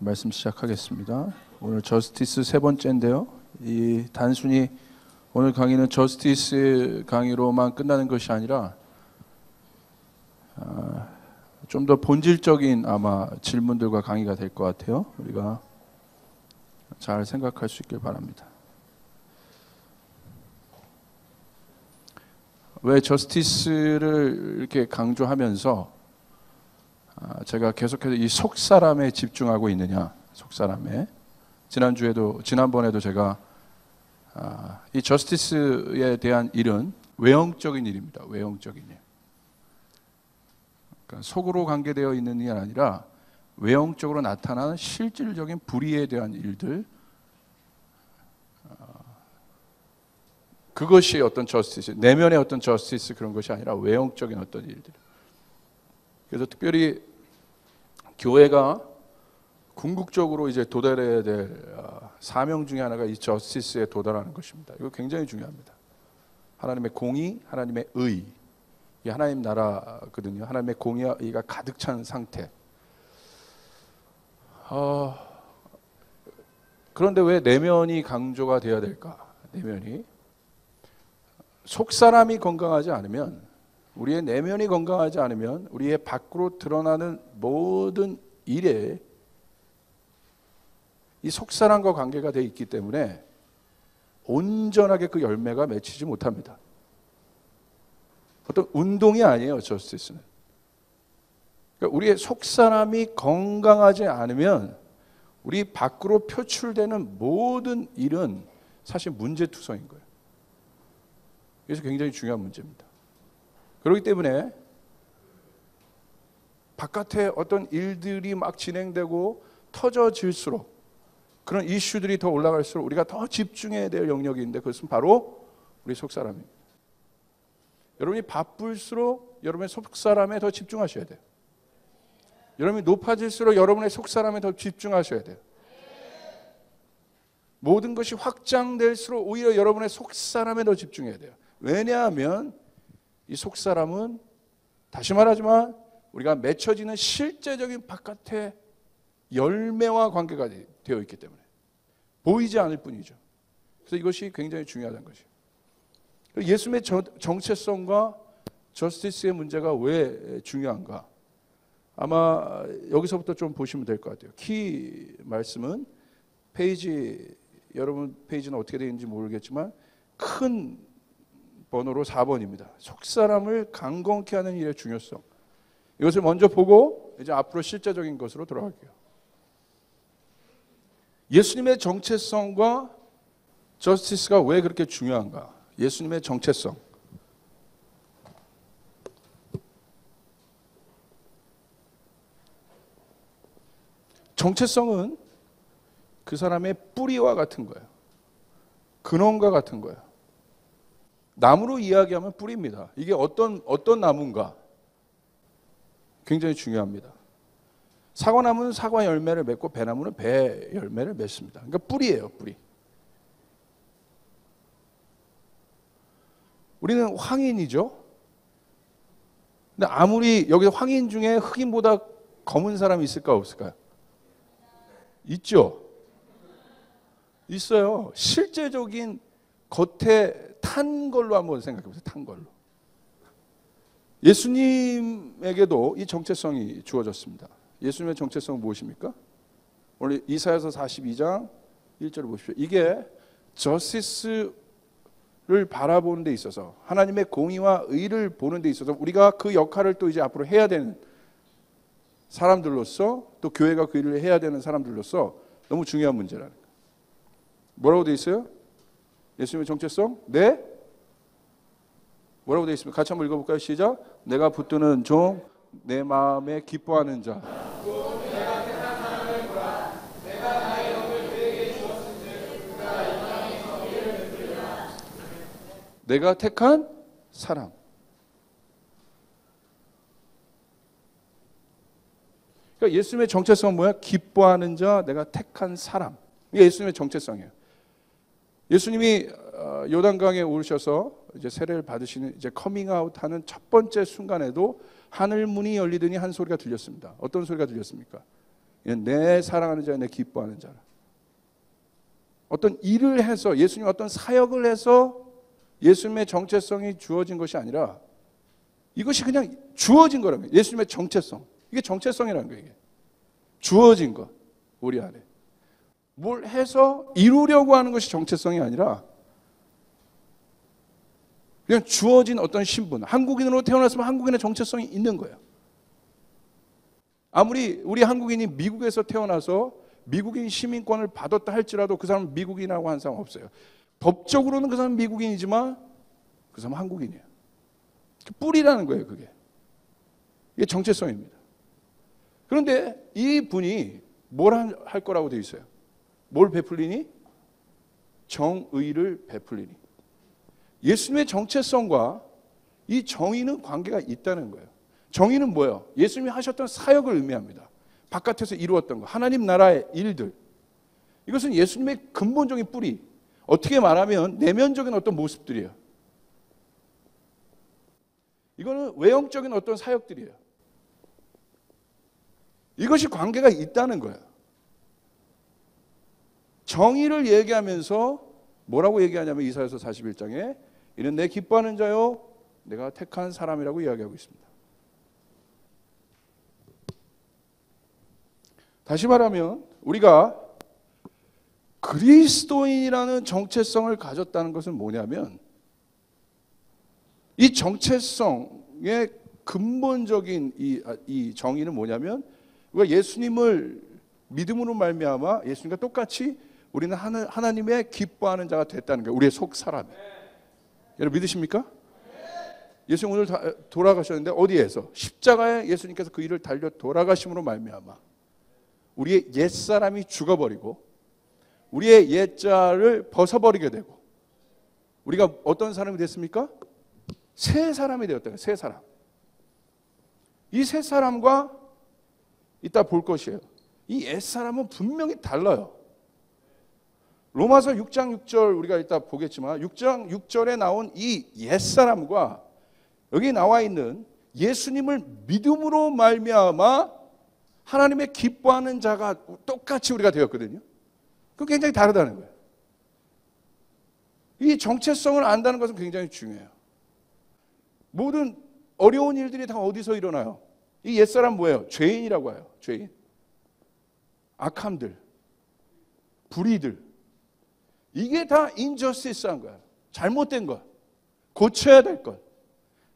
말씀 시작하겠습니다. 오늘 저스티스 세 번째인데요. 이 단순히 오늘 강의는 저스티스 강의로만 끝나는 것이 아니라 좀 더 본질적인 아마 질문들과 강의가 될 것 같아요. 우리가 잘 생각할 수 있길 바랍니다. 왜 저스티스를 이렇게 강조하면서 제가 계속해서 이 속사람에 집중하고 있느냐? 속사람에. 지난번에도 제가 이 저스티스에 대한 일은 외형적인 일입니다. 외형적인 일. 그러니까 속으로 관계되어 있는 일이 아니라 외형적으로 나타나는 실질적인 불의에 대한 일들. 그것이 어떤 저스티스, 내면의 어떤 저스티스 그런 것이 아니라 외형적인 어떤 일들. 그래서 특별히 교회가 궁극적으로 이제 도달해야 될 사명 중에 하나가 이 저스티스에 도달하는 것입니다. 이거 굉장히 중요합니다. 하나님의 공의, 하나님의 의, 이 하나님 나라거든요. 하나님의 공의와 의가 가득 찬 상태. 그런데 왜 내면이 강조가 되어야 될까? 내면이 속사람이 건강하지 않으면, 우리의 내면이 건강하지 않으면 우리의 밖으로 드러나는 모든 일에 이 속사람과 관계가 되어 있기 때문에 온전하게 그 열매가 맺히지 못합니다. 어떤 운동이 아니에요, 저스티스는. 그러니까 우리의 속사람이 건강하지 않으면 우리 밖으로 표출되는 모든 일은 사실 문제투성인 거예요. 그래서 굉장히 중요한 문제입니다. 그렇기 때문에 바깥에 어떤 일들이 막 진행되고 터져질수록, 그런 이슈들이 더 올라갈수록 우리가 더 집중해야 될 영역이 있는데 그것은 바로 우리 속사람입니다. 여러분이 바쁠수록 여러분의 속사람에 더 집중하셔야 돼요. 여러분이 높아질수록 여러분의 속사람에 더 집중하셔야 돼요. 모든 것이 확장될수록 오히려 여러분의 속사람에 더 집중해야 돼요. 왜냐하면 이 속사람은, 다시 말하지만 우리가 맺혀지는 실제적인 바깥의 열매와 관계가 되어 있기 때문에 보이지 않을 뿐이죠. 그래서 이것이 굉장히 중요하다는 것이에요. 예수님의 정체성과 저스티스의 문제가 왜 중요한가? 아마 여기서부터 좀 보시면 될 것 같아요. 키 말씀은 여러분 페이지는 어떻게 되어 있는지 모르겠지만 큰 번호로 4번입니다. 속사람을 강건케 하는 일의 중요성. 이것을 먼저 보고 이제 앞으로 실제적인 것으로 돌아갈게요. 예수님의 정체성과 저스티스가 왜 그렇게 중요한가? 예수님의 정체성. 정체성은 그 사람의 뿌리와 같은 거예요. 근원과 같은 거예요. 나무로 이야기하면 뿌리입니다. 이게 어떤 나무인가? 굉장히 중요합니다. 사과나무는 사과 열매를 맺고 배나무는 배 열매를 맺습니다. 그러니까 뿌리예요, 뿌리. 우리는 황인이죠. 근데 아무리 여기 황인 중에 흑인보다 검은 사람이 있을까 없을까요? 있죠. 있어요. 실제적인 겉에 탄 걸로 한번 생각해 보세요. 탄 걸로. 예수님에게도 이 정체성이 주어졌습니다. 예수님의 정체성은 무엇입니까? 오늘 이사야서 42장 1절을 보십시오. 이게 저스티스를 바라보는 데 있어서, 하나님의 공의와 의를 보는 데 있어서 우리가 그 역할을 또 이제 앞으로 해야 되는 사람들로서, 또 교회가 그 일을 해야 되는 사람들로서 너무 중요한 문제라는 거예요. 뭐라고 되어 있어요? 예수님의 정체성? 네? 뭐라고 되어 있습니까? 같이 한번 읽어볼까요? 시작. 내가 붙드는 종, 내 마음에 기뻐하는 자. 내가 택한 사람. 그러니까 예수님의 정체성은 뭐야? 기뻐하는 자, 내가 택한 사람. 이게 예수님의 정체성이에요. 예수님이 요단강에 오르셔서 이제 세례를 받으시는, 이제 커밍아웃하는 첫 번째 순간에도 하늘 문이 열리더니 한 소리가 들렸습니다. 어떤 소리가 들렸습니까? 이는 내 사랑하는 자여 내 기뻐하는 자라. 어떤 일을 해서 예수님 어떤 사역을 해서 예수님의 정체성이 주어진 것이 아니라 이것이 그냥 주어진 거라면 예수님의 정체성. 이게 정체성이라는 거예요. 이게. 주어진 것. 우리 안에. 뭘 해서 이루려고 하는 것이 정체성이 아니라 그냥 주어진 어떤 신분. 한국인으로 태어났으면 한국인의 정체성이 있는 거예요. 아무리 우리 한국인이 미국에서 태어나서 미국인 시민권을 받았다 할지라도 그 사람은 미국인이라고 하는 사람 없어요. 법적으로는 그 사람은 미국인이지만 그 사람은 한국인이에요. 뿌리라는 거예요, 그게. 이게 정체성입니다. 그런데 이 분이 뭘 할 거라고 되어 있어요? 뭘 베풀리니? 정의를 베풀리니. 예수님의 정체성과 이 정의는 관계가 있다는 거예요. 정의는 뭐예요? 예수님이 하셨던 사역을 의미합니다. 바깥에서 이루었던 거, 하나님 나라의 일들. 이것은 예수님의 근본적인 뿌리. 어떻게 말하면 내면적인 어떤 모습들이에요. 이거는 외형적인 어떤 사역들이에요. 이것이 관계가 있다는 거예요. 정의를 얘기하면서 뭐라고 얘기하냐면 이사야서 41장에 이는 내 기뻐하는 자요 내가 택한 사람이라고 이야기하고 있습니다. 다시 말하면 우리가 그리스도인이라는 정체성을 가졌다는 것은 뭐냐면 이 정체성의 근본적인 이 정의는 뭐냐면 우리가 예수님을 믿음으로 말미암아 예수님과 똑같이 우리는 하나님의 기뻐하는 자가 됐다는 거예요. 우리의 속 사람이. 여러분 믿으십니까? 예수님 오늘 돌아가셨는데 어디에서? 십자가에 예수님께서 그 일을 달려 돌아가심으로 말미암아 우리의 옛사람이 죽어버리고 우리의 옛자를 벗어버리게 되고 우리가 어떤 사람이 됐습니까? 새 사람이 되었다는 거예요. 새 사람. 이 새 사람과 이따 볼 것이에요. 이 옛사람은 분명히 달라요. 로마서 6장 6절 우리가 이따 보겠지만 6장 6절에 나온 이 옛사람과 여기 나와 있는 예수님을 믿음으로 말미암아 하나님의 기뻐하는 자가 똑같이 우리가 되었거든요. 그건 굉장히 다르다는 거예요. 이 정체성을 안다는 것은 굉장히 중요해요. 모든 어려운 일들이 다 어디서 일어나요? 이 옛사람 뭐예요? 죄인이라고 해요. 죄인. 악함들. 불의들. 이게 다 인저스티스한 거야. 잘못된 것. 고쳐야 될 것.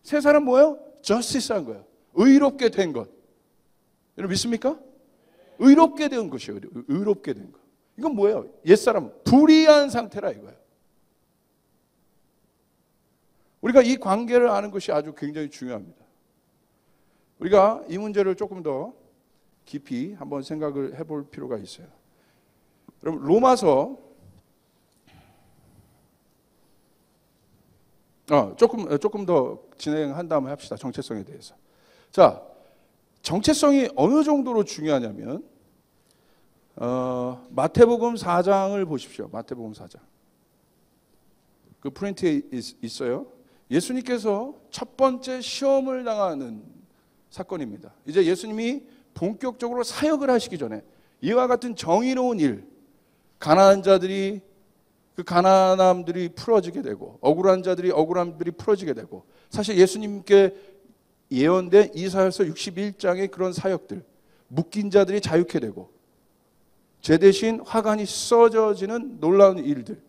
새 사람 뭐예요? 저스티스한 거예요. 의롭게 된 것. 여러분 믿습니까? 의롭게 된 것이에요. 의롭게 된 것. 이건 뭐예요? 옛사람 불의한 상태라 이거예요. 우리가 이 관계를 아는 것이 아주 굉장히 중요합니다. 우리가 이 문제를 조금 더 깊이 한번 생각을 해볼 필요가 있어요. 여러분 로마서 조금 더 진행한 다음에 합시다. 정체성에 대해서. 자, 정체성이 어느 정도로 중요하냐면 마태복음 4장을 보십시오. 마태복음 4장. 그 프린트에 있어요. 예수님께서 첫 번째 시험을 당하는 사건입니다. 이제 예수님이 본격적으로 사역을 하시기 전에 이와 같은 정의로운 일, 가난한 자들이 그 가난함들이 풀어지게 되고 억울한 자들이 억울함들이 풀어지게 되고 사실 예수님께 예언된 이사야서 61장의 그런 사역들, 묶인 자들이 자유케 되고 제 대신 화관이 쏟아지는 놀라운 일들,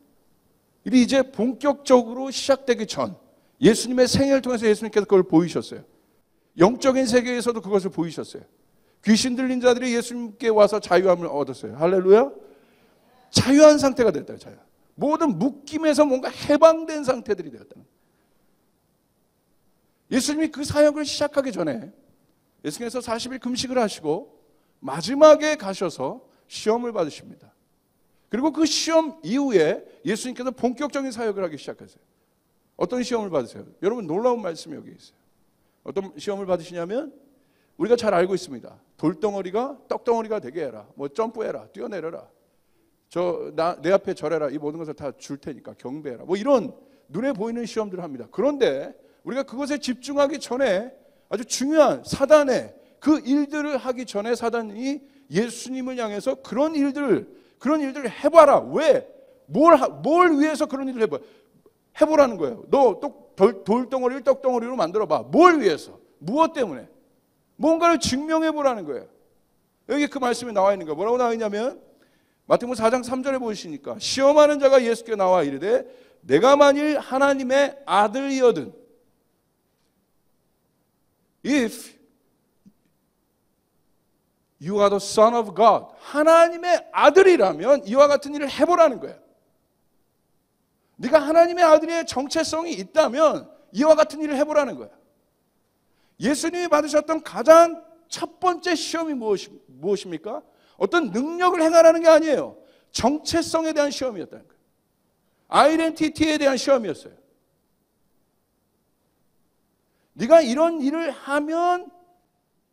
일이 이제 본격적으로 시작되기 전 예수님의 생애를 통해서 예수님께서 그걸 보이셨어요. 영적인 세계에서도 그것을 보이셨어요. 귀신 들린 자들이 예수님께 와서 자유함을 얻었어요. 할렐루야. 자유한 상태가 됐다. 자유. 모든 묶임에서 뭔가 해방된 상태들이 되었다는. 예수님이 그 사역을 시작하기 전에 예수님께서 40일 금식을 하시고 마지막에 가셔서 시험을 받으십니다. 그리고 그 시험 이후에 예수님께서 본격적인 사역을 하기 시작하세요. 어떤 시험을 받으세요? 여러분 놀라운 말씀이 여기 있어요. 어떤 시험을 받으시냐면 우리가 잘 알고 있습니다. 돌덩어리가 떡덩어리가 되게 해라. 뭐 점프해라. 뛰어내려라. 내 앞에 절해라. 이 모든 것을 다 줄 테니까 경배해라. 뭐 이런 눈에 보이는 시험들을 합니다. 그런데 우리가 그것에 집중하기 전에 아주 중요한 사단의 그 일들을 하기 전에 사단이 예수님을 향해서 그런 일들을 해봐라. 왜? 뭘 위해서 그런 일을 해보라는 거예요. 너 돌덩어리를 떡덩어리로 만들어봐. 뭘 위해서? 무엇 때문에? 뭔가를 증명해보라는 거예요. 여기 그 말씀이 나와 있는 거예요. 뭐라고 나와 있냐면 마태복음 4장 3절에 보시니까 시험하는 자가 예수께 나와 이르되 내가 만일 하나님의 아들이거든 If you are the son of God 하나님의 아들이라면 이와 같은 일을 해보라는 거예요. 네가 하나님의 아들의 정체성이 있다면 이와 같은 일을 해보라는 거예요. 예수님이 받으셨던 가장 첫 번째 시험이 무엇입니까? 어떤 능력을 행하라는 게 아니에요. 정체성에 대한 시험이었다는 거예요. 아이덴티티에 대한 시험이었어요. 네가 이런 일을 하면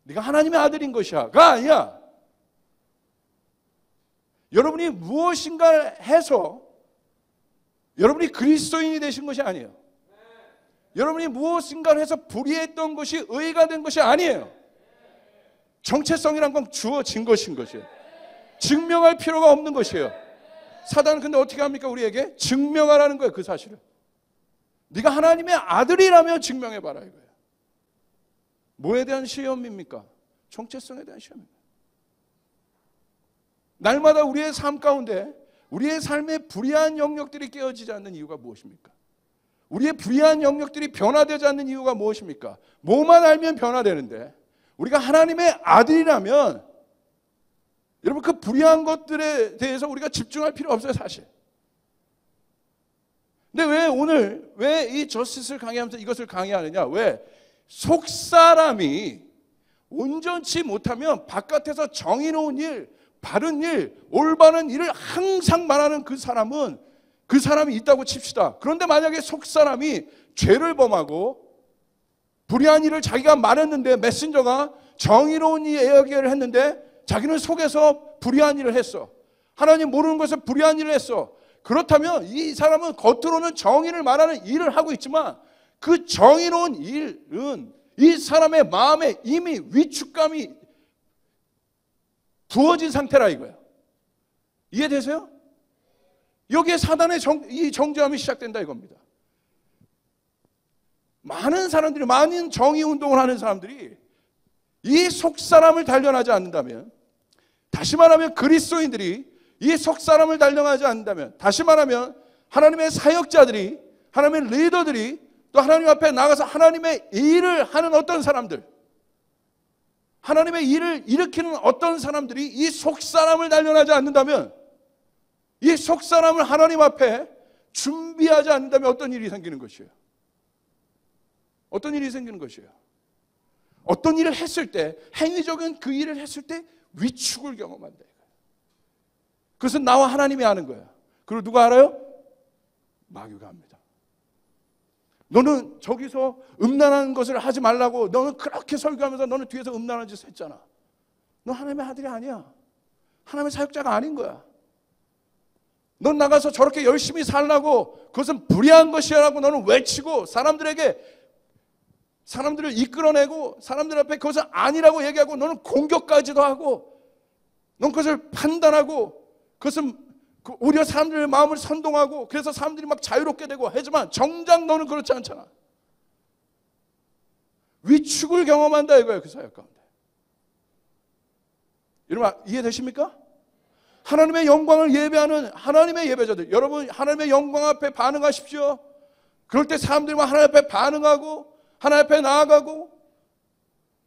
네가 하나님의 아들인 것이야가 아니야. 여러분이 무엇인가를 해서 여러분이 그리스도인이 되신 것이 아니에요. 여러분이 무엇인가를 해서 불의했던 것이 의가 된 것이 아니에요. 정체성이란 건 주어진 것인 것이에요. 증명할 필요가 없는 것이에요. 사단은 근데 어떻게 합니까? 우리에게 증명하라는 거예요. 그 사실을. 네가 하나님의 아들이라면 증명해봐라 이거예요. 뭐에 대한 시험입니까? 정체성에 대한 시험입니다. 날마다 우리의 삶 가운데 우리의 삶의 불의한 영역들이 깨어지지 않는 이유가 무엇입니까? 우리의 불의한 영역들이 변화되지 않는 이유가 무엇입니까? 뭐만 알면 변화되는데 우리가 하나님의 아들이라면 여러분 그 불의한 것들에 대해서 우리가 집중할 필요 없어요 사실. 근데 왜 오늘 왜 이 저스티스를 강의하면서 이것을 강의하느냐? 왜? 속사람이 온전치 못하면 바깥에서 정의로운 일, 바른 일, 올바른 일을 항상 말하는 그 사람이 있다고 칩시다. 그런데 만약에 속사람이 죄를 범하고 불의한 일을 자기가 말했는데 메신저가 정의로운 이야기를 했는데 자기는 속에서 불의한 일을 했어. 하나님 모르는 것을 불의한 일을 했어. 그렇다면 이 사람은 겉으로는 정의를 말하는 일을 하고 있지만 그 정의로운 일은 이 사람의 마음에 이미 위축감이 부어진 상태라 이거예요. 이해되세요? 여기에 사단의 이 정죄함이 시작된다 이겁니다. 많은 사람들이 많은 정의운동을 하는 사람들이 이 속사람을 단련하지 않는다면 다시 말하면 그리스도인들이 이 속사람을 단련하지 않는다면 다시 말하면 하나님의 사역자들이 하나님의 리더들이 또 하나님 앞에 나가서 하나님의 일을 하는 어떤 사람들 하나님의 일을 일으키는 어떤 사람들이 이 속사람을 단련하지 않는다면 이 속사람을 하나님 앞에 준비하지 않는다면 어떤 일이 생기는 것이에요? 어떤 일이 생기는 것이에요? 어떤 일을 했을 때 행위적인 그 일을 했을 때 위축을 경험한다. 그것은 나와 하나님이 아는 거야. 그리고 누가 알아요? 마귀가 합니다. 너는 저기서 음란한 것을 하지 말라고 너는 그렇게 설교하면서 너는 뒤에서 음란한 짓을 했잖아. 너 하나님의 아들이 아니야. 하나님의 사역자가 아닌 거야. 넌 나가서 저렇게 열심히 살라고 그것은 불의한 것이라고 너는 외치고 사람들을 이끌어내고 사람들 앞에 그것은 아니라고 얘기하고 너는 공격까지도 하고 넌 그것을 판단하고 그것은 오히려 사람들의 마음을 선동하고 그래서 사람들이 막 자유롭게 되고 하지만 정작 너는 그렇지 않잖아. 위축을 경험한다 이거예요. 그 사역 가운데. 여러분 이해되십니까? 하나님의 영광을 예배하는 하나님의 예배자들 여러분 하나님의 영광 앞에 반응하십시오. 그럴 때 사람들이 막 하나님 앞에 반응하고 하나님 앞에 나아가고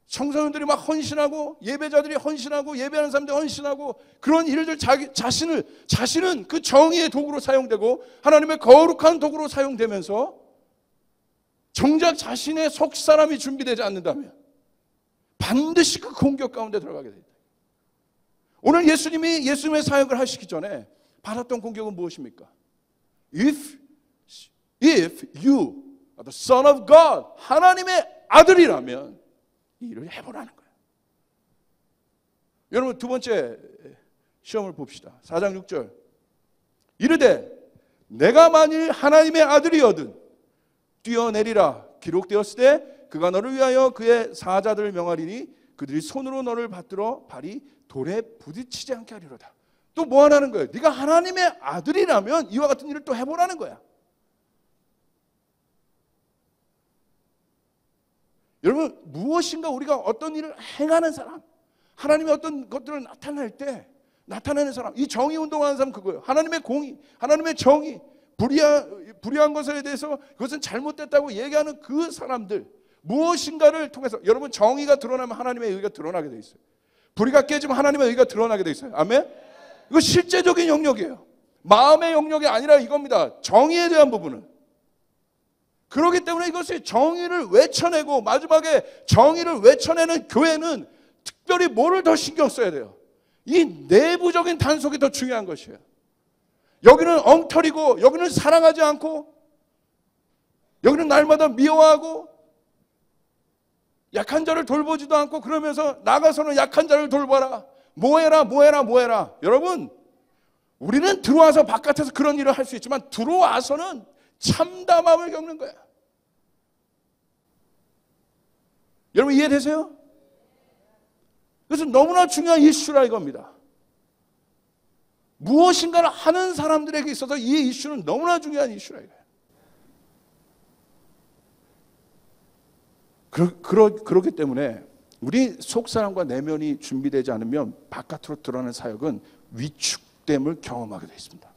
청소년들이 막 헌신하고 예배자들이 헌신하고 예배하는 사람들이 헌신하고 그런 일들 자신은 그 정의의 도구로 사용되고 하나님의 거룩한 도구로 사용되면서 정작 자신의 속사람이 준비되지 않는다면 반드시 그 공격 가운데 들어가게 됩니다. 오늘 예수님이 예수님의 사역을 하시기 전에 받았던 공격은 무엇입니까? If you are the son of God 하나님의 아들이라면 이 일을 해보라는 거예요. 여러분 두 번째 시험을 봅시다. 4장 6절 이르되 내가 만일 하나님의 아들이거든 뛰어내리라 기록되었을 때 그가 너를 위하여 그의 사자들을 명하리니 그들이 손으로 너를 받들어 발이 돌에 부딪히지 않게 하리로다. 또 뭐 하라는 거예요? 네가 하나님의 아들이라면 이와 같은 일을 또 해보라는 거야. 여러분, 무엇인가 우리가 어떤 일을 행하는 사람, 하나님의 어떤 것들을 나타내는 사람, 이 정의 운동하는 사람 그거예요. 하나님의 공의, 하나님의 정의, 불의한 것에 대해서 그것은 잘못됐다고 얘기하는 그 사람들, 무엇인가를 통해서 여러분, 정의가 드러나면 하나님의 의가 드러나게 돼 있어요. 불의가 깨지면 하나님의 의가 드러나게 돼 있어요. 아멘? 이거 실제적인 영역이에요. 마음의 영역이 아니라 이겁니다. 정의에 대한 부분은. 그렇기 때문에 이것이 정의를 외쳐내고 마지막에 정의를 외쳐내는 교회는 특별히 뭐를 더 신경 써야 돼요? 이 내부적인 단속이 더 중요한 것이에요. 여기는 엉터리고 여기는 사랑하지 않고 여기는 날마다 미워하고 약한 자를 돌보지도 않고 그러면서 나가서는 약한 자를 돌봐라. 뭐해라. 여러분, 우리는 들어와서 바깥에서 그런 일을 할 수 있지만 들어와서는 참담함을 겪는 거야. 여러분 이해되세요? 그래서 너무나 중요한 이슈라 이겁니다. 무엇인가를 하는 사람들에게 있어서 이 이슈는 너무나 중요한 이슈라 이거예요. 그렇기 때문에 우리 속사람과 내면이 준비되지 않으면 바깥으로 드러나는 사역은 위축됨을 경험하게 되어 있습니다.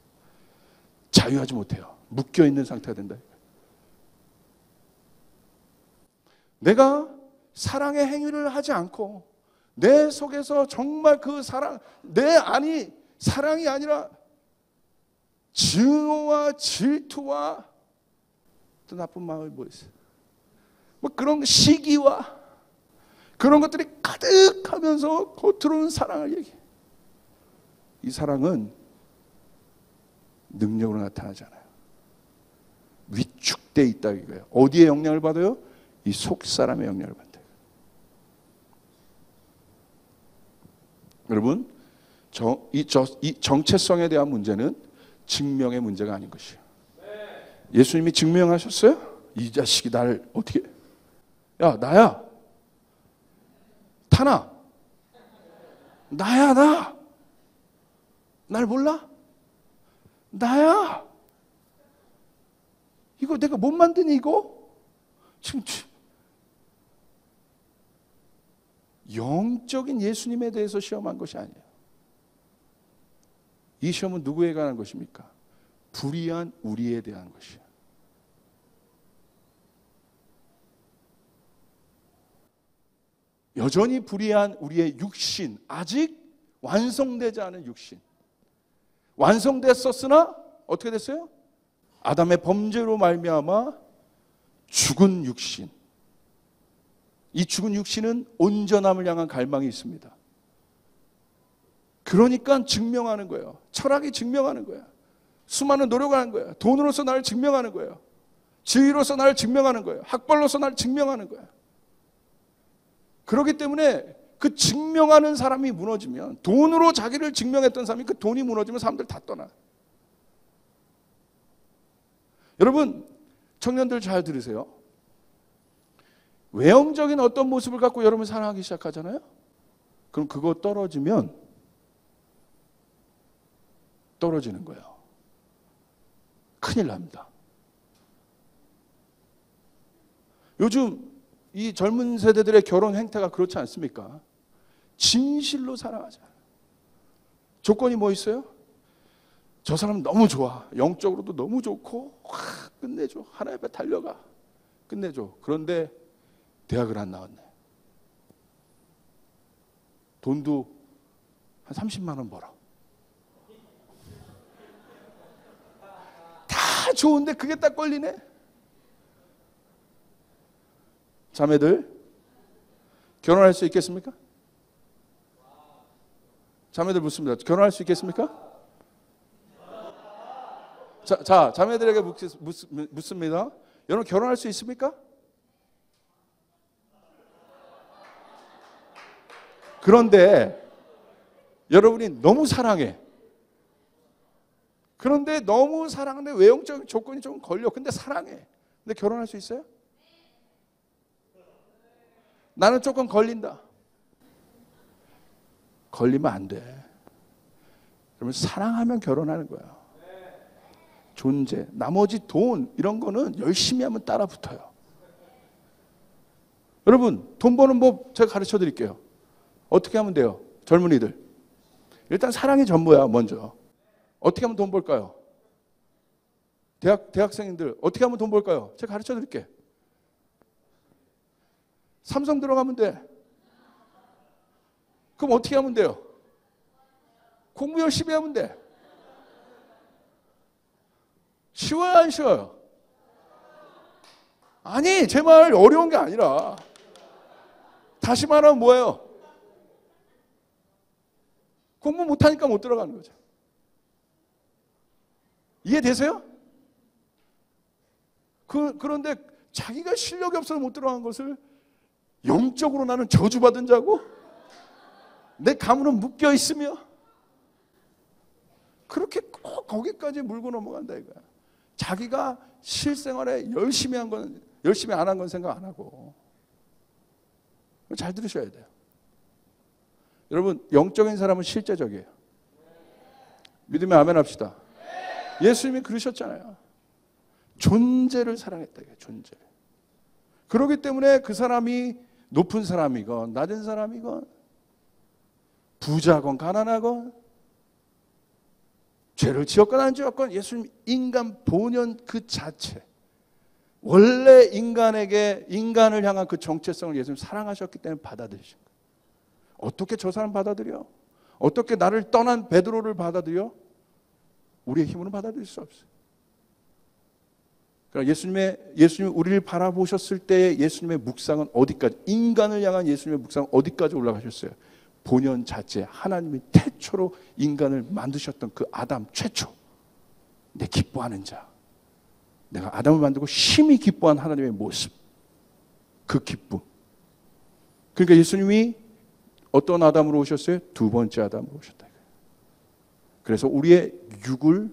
자유하지 못해요. 묶여있는 상태가 된다. 내가 사랑의 행위를 하지 않고 내 속에서 정말 그 사랑이 아니라 증오와 질투와 또 나쁜 마음이 뭐 있어요? 뭐 그런 시기와 그런 것들이 가득하면서 겉으로는 사랑을 얘기해. 이 사랑은 능력으로 나타나지 않아요. 위축돼 있다 이거예요. 어디에 영향을 받아요? 이 속사람의 영향을 받아요. 여러분, 이 정체성에 대한 문제는 증명의 문제가 아닌 것이에요. 예수님이 증명하셨어요? 이 자식이 나를 어떻게? 야, 나야. 타나. 나야, 나. 날 몰라? 나야. 이거 내가 못 만드니 이거? 지금 영적인 예수님에 대해서 시험한 것이 아니에요. 이 시험은 누구에 관한 것입니까? 불의한 우리에 대한 것이에요. 여전히 불의한 우리의 육신, 아직 완성되지 않은 육신. 완성됐었으나 어떻게 됐어요? 아담의 범죄로 말미암아 죽은 육신. 이 죽은 육신은 온전함을 향한 갈망이 있습니다. 그러니까 증명하는 거예요. 철학이 증명하는 거예요. 수많은 노력을 하는 거예요. 돈으로서 나를 증명하는 거예요. 지위로서 나를 증명하는 거예요. 학벌로서 나를 증명하는 거예요. 그렇기 때문에 그 증명하는 사람이 무너지면, 돈으로 자기를 증명했던 사람이 그 돈이 무너지면 사람들 다 떠나. 여러분, 청년들 잘 들으세요. 외형적인 어떤 모습을 갖고 여러분 사랑하기 시작하잖아요. 그럼 그거 떨어지면 떨어지는 거예요. 큰일 납니다. 요즘 이 젊은 세대들의 결혼 행태가 그렇지 않습니까? 진실로 사랑하자. 조건이 뭐 있어요? 저 사람 너무 좋아. 영적으로도 너무 좋고 끝내줘. 하나님 앞에 달려가. 끝내줘. 그런데 대학을 안 나왔네. 돈도 한 30만 원 벌어. 다 좋은데 그게 딱 걸리네. 자매들, 결혼할 수 있겠습니까? 자매들 묻습니다. 결혼할 수 있겠습니까? 자, 자매들에게 묻습니다. 여러분 결혼할 수 있습니까? 그런데 여러분이 너무 사랑해. 그런데 너무 사랑하는데 외형적인 조건이 좀 걸려. 근데 사랑해. 근데 결혼할 수 있어요? 나는 조금 걸린다. 걸리면 안 돼. 그러면 사랑하면 결혼하는 거야. 존재. 나머지 돈 이런 거는 열심히 하면 따라 붙어요. 여러분, 돈 버는 법 제가 가르쳐 드릴게요. 어떻게 하면 돼요? 젊은이들. 일단 사랑이 전부야, 먼저. 어떻게 하면 돈 벌까요? 대학생들, 어떻게 하면 돈 벌까요? 제가 가르쳐 드릴게. 삼성 들어가면 돼. 그럼 어떻게 하면 돼요? 공부 열심히 하면 돼. 쉬워요, 안 쉬워요? 아니, 제 말 어려운 게 아니라 다시 말하면 뭐예요? 공부 못하니까 못 들어가는 거죠. 이해되세요? 그런데 자기가 실력이 없어서 못 들어간 것을 영적으로 나는 저주받은 자고 내 가문은 묶여 있으며 그렇게 꼭 거기까지 물고 넘어간다 이거야. 자기가 실생활에 열심히 안 한 건 생각 안 하고. 잘 들으셔야 돼요. 여러분, 영적인 사람은 실제적이에요. 믿으면 아멘 합시다. 예수님이 그러셨잖아요. 존재를 사랑했다. 존재를. 그렇기 때문에 그 사람이 높은 사람이건 낮은 사람이건 부자건 가난하건 죄를 지었건 안 지었건 예수님 인간 본연 그 자체, 원래 인간을 향한 그 정체성을 예수님 사랑하셨기 때문에 받아들이신 거예요. 어떻게 저 사람 받아들여? 어떻게 나를 떠난 베드로를 받아들여? 우리의 힘으로는 받아들일 수 없어요. 그러니까 예수님이 우리를 바라보셨을 때 예수님의 묵상은 어디까지, 인간을 향한 예수님의 묵상은 어디까지 올라가셨어요? 본연 자체, 하나님이 태초로 인간을 만드셨던 그 아담 최초, 내 기뻐하는 자, 내가 아담을 만들고 심히 기뻐한 하나님의 모습, 그 기쁨. 그러니까 예수님이 어떤 아담으로 오셨어요? 두 번째 아담으로 오셨다. 그래서 우리의 육을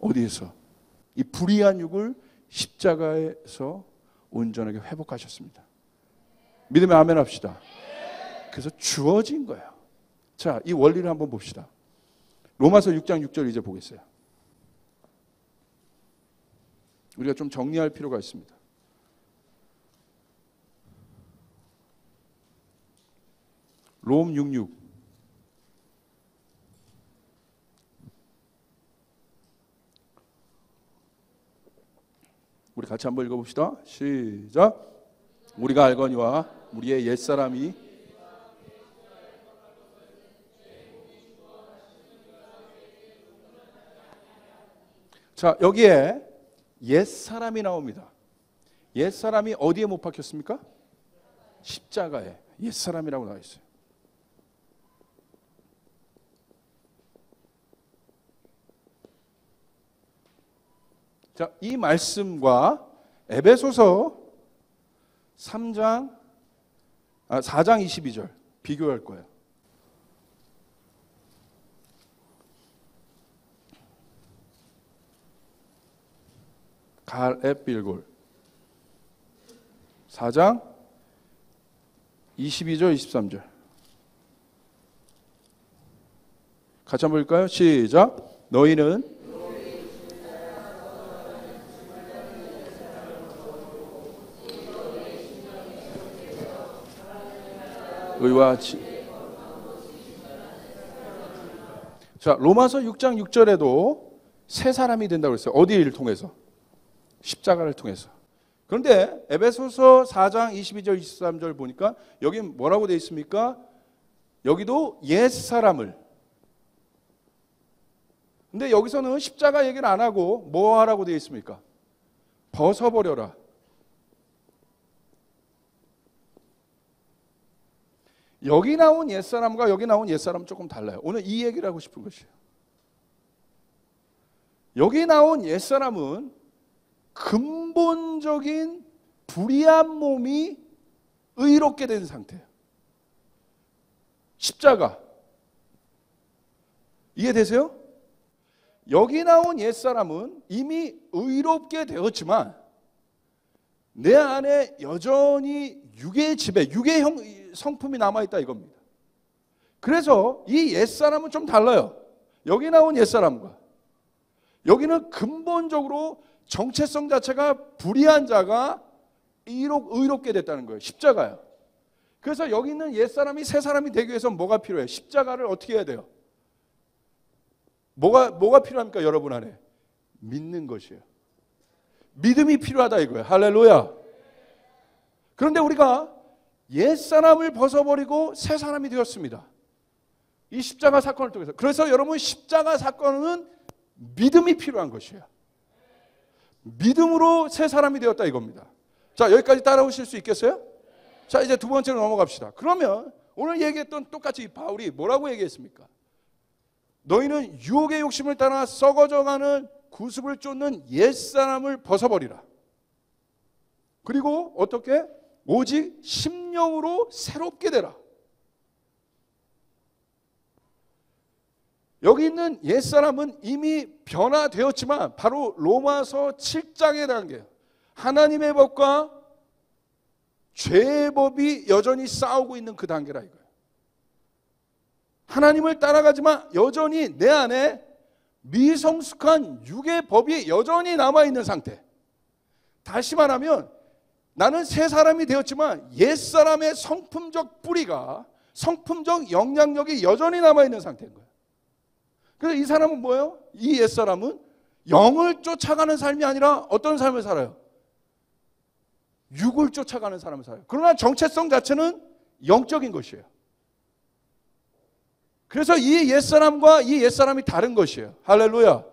어디에서? 이 불의한 육을 십자가에서 온전하게 회복하셨습니다. 믿으면 아멘 합시다. 그래서 주어진 거예요. 자, 이 원리를 한번 봅시다. 로마서 6장 6절 이제 보겠어요. 우리가 좀 정리할 필요가 있습니다. 롬 6:6. 우리 같이 한번 읽어봅시다. 시작. 우리가 알거니와 우리의 옛사람이 자, 여기에 옛사람이 나옵니다. 옛사람이 어디에 못 박혔습니까? 십자가에 옛사람이라고 나와 있어요. 자, 이 말씀과 에베소서 4장 22절 비교할 거예요. 갈렙 빌골 4장 22절 23절 같이 한번 볼까요? 시작. 너희는 의와 자, 로마서 6장 6절에도 새 사람이 된다고 했어요. 어디를 통해서? 십자가를 통해서. 그런데 에베소서 4장 22절 23절 보니까 여기 뭐라고 되어 있습니까? 여기도 옛사람을. 근데 여기서는 십자가 얘기를 안 하고 뭐 하라고 되어 있습니까? 벗어버려라. 여기 나온 옛사람과 여기 나온 옛사람은 조금 달라요. 오늘 이 얘기를 하고 싶은 것이에요. 여기 나온 옛사람은 근본적인 불의한 몸이 의롭게 된 상태예요. 십자가. 이해되세요? 여기 나온 옛사람은 이미 의롭게 되었지만 내 안에 여전히 육의 지배, 육의 성품이 남아있다 이겁니다. 그래서 이 옛사람은 좀 달라요. 여기 나온 옛사람과 여기는 근본적으로 정체성 자체가 불의한 자가 의롭게 됐다는 거예요. 십자가요. 그래서 여기 있는 옛사람이 새 사람이 되기 위해서 뭐가 필요해요? 십자가를 어떻게 해야 돼요? 뭐가 필요합니까? 여러분 안에 믿는 것이에요. 믿음이 필요하다 이거예요. 할렐루야. 그런데 우리가 옛사람을 벗어버리고 새 사람이 되었습니다. 이 십자가 사건을 통해서. 그래서 여러분 십자가 사건은 믿음이 필요한 것이에요. 믿음으로 새 사람이 되었다 이겁니다. 자, 여기까지 따라오실 수 있겠어요? 자, 이제 두 번째로 넘어갑시다. 그러면 오늘 얘기했던 똑같이 바울이 뭐라고 얘기했습니까? 너희는 유혹의 욕심을 따라 썩어져가는 구습을 쫓는 옛사람을 벗어버리라. 그리고 어떻게? 오직 심령으로 새롭게 되라. 여기 있는 옛사람은 이미 변화되었지만 바로 로마서 7장에 단계예요. 하나님의 법과 죄의 법이 여전히 싸우고 있는 그 단계라 이거예요. 하나님을 따라가지만 여전히 내 안에 미성숙한 육의 법이 여전히 남아있는 상태. 다시 말하면 나는 새 사람이 되었지만 옛사람의 성품적 뿌리가, 성품적 영향력이 여전히 남아있는 상태인 거예요. 그래서 이 사람은 뭐예요? 이 옛사람은 영을 쫓아가는 삶이 아니라 어떤 삶을 살아요? 육을 쫓아가는 사람을 살아요. 그러나 정체성 자체는 영적인 것이에요. 그래서 이 옛사람과 이 옛사람이 다른 것이에요. 할렐루야.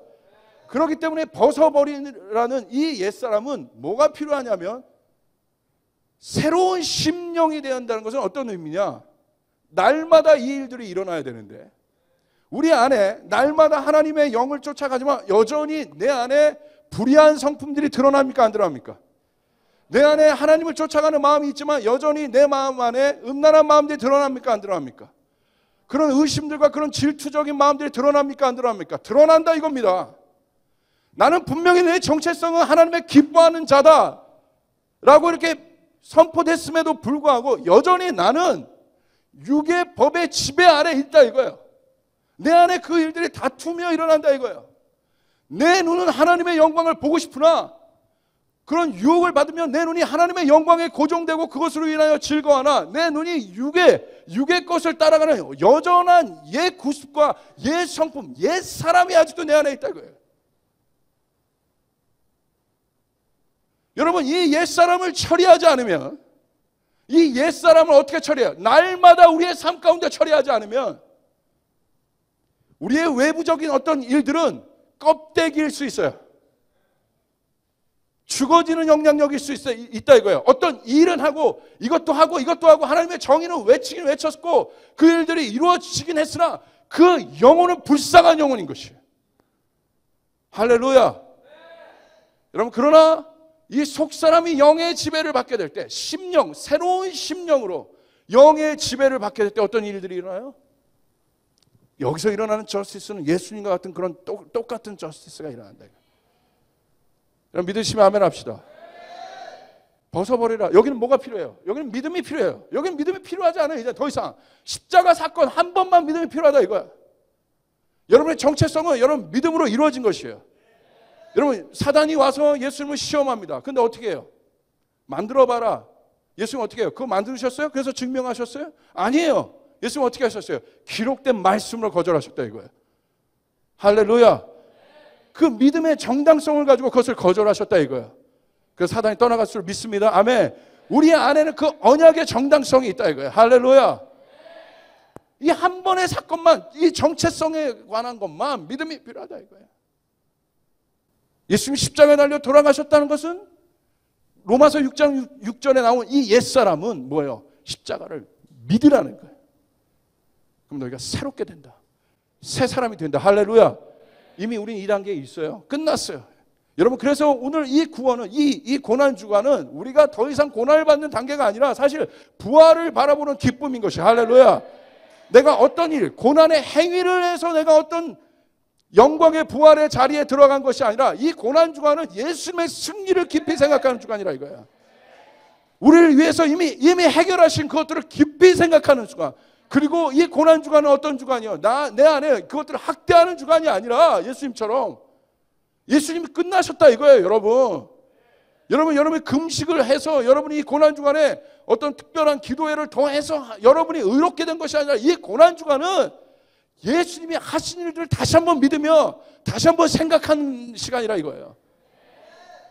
그렇기 때문에 벗어버리라는 이 옛사람은 뭐가 필요하냐면 새로운 심령이 되어야 한다는 것은 어떤 의미냐? 날마다 이 일들이 일어나야 되는데 우리 안에 날마다 하나님의 영을 쫓아가지만 여전히 내 안에 불의한 성품들이 드러납니까? 안 드러납니까? 내 안에 하나님을 쫓아가는 마음이 있지만 여전히 내 마음 안에 음란한 마음들이 드러납니까? 안 드러납니까? 그런 의심들과 그런 질투적인 마음들이 드러납니까? 안 드러납니까? 드러난다 이겁니다. 나는 분명히 내 정체성은 하나님의 기뻐하는 자다 라고 이렇게 선포됐음에도 불구하고 여전히 나는 육의 법의 지배 아래 있다 이거예요. 내 안에 그 일들이 다투며 일어난다 이거예요. 내 눈은 하나님의 영광을 보고 싶으나 그런 유혹을 받으면 내 눈이 하나님의 영광에 고정되고 그것으로 인하여 즐거워하나 내 눈이 육의 것을 따라가는 여전한 옛 구습과 옛 성품, 옛 사람이 아직도 내 안에 있다 이거예요. 여러분 이 옛 사람을 처리하지 않으면 이 옛 사람을 어떻게 처리해요? 날마다 우리의 삶 가운데 처리하지 않으면 우리의 외부적인 어떤 일들은 껍데기일 수 있어요. 죽어지는 영향력일 수 있다 이거예요. 어떤 일은 하고 이것도 하고 하나님의 정의는 외치긴 외쳤고 그 일들이 이루어지긴 했으나 그 영혼은 불쌍한 영혼인 것이에요. 할렐루야. 여러분 그러나 이 속사람이 영의 지배를 받게 될 때 심령, 새로운 심령으로 영의 지배를 받게 될 때 어떤 일들이 일어나요? 여기서 일어나는 저스티스는 예수님과 같은 그런 똑같은 저스티스가 일어난다. 여러분 믿으시면 아멘 합시다. 벗어버리라. 여기는 뭐가 필요해요? 여기는 믿음이 필요해요. 여기는 믿음이 필요하지 않아요. 이제 더 이상 십자가 사건 한 번만 믿음이 필요하다 이거야. 여러분의 정체성은 여러분 믿음으로 이루어진 것이에요. 여러분 사단이 와서 예수님을 시험합니다. 근데 어떻게 해요? 만들어봐라. 예수님 어떻게 해요? 그거 만드셨어요? 그래서 증명하셨어요? 아니에요. 예수님 어떻게 하셨어요? 기록된 말씀으로 거절하셨다 이거예요. 할렐루야. 그 믿음의 정당성을 가지고 그것을 거절하셨다 이거예요. 그래서 사단이 떠나갈 줄 믿습니다. 아멘. 우리 안에는 그 언약의 정당성이 있다 이거예요. 할렐루야. 이 한 번의 사건만, 이 정체성에 관한 것만 믿음이 필요하다 이거예요. 예수님이 십자가에 달려 돌아가셨다는 것은 로마서 6장 6절에 나온 이 옛사람은 뭐예요? 십자가를 믿으라는 거예요. 그럼 너희가 새롭게 된다. 새 사람이 된다. 할렐루야. 이미 우린 이 단계에 있어요. 끝났어요. 여러분 그래서 오늘 이 구원은 이 고난 주간은 우리가 더 이상 고난을 받는 단계가 아니라 사실 부활을 바라보는 기쁨인 것이 할렐루야. 내가 어떤 일, 고난의 행위를 해서 내가 어떤 영광의 부활의 자리에 들어간 것이 아니라 이 고난 주간은 예수님의 승리를 깊이 생각하는 주간이라 이거야. 우리를 위해서 이미 해결하신 그것들을 깊이 생각하는 주간. 그리고 이 고난 주간은 어떤 주간이요? 내 안에 그것들을 학대하는 주간이 아니라 예수님처럼 예수님이 끝나셨다 이거예요, 여러분. 여러분이 금식을 해서 여러분이 이 고난 주간에 어떤 특별한 기도회를 통해서 여러분이 의롭게 된 것이 아니라 이 고난 주간은 예수님이 하신 일들을 다시 한번 믿으며 다시 한번 생각하는 시간이라 이거예요.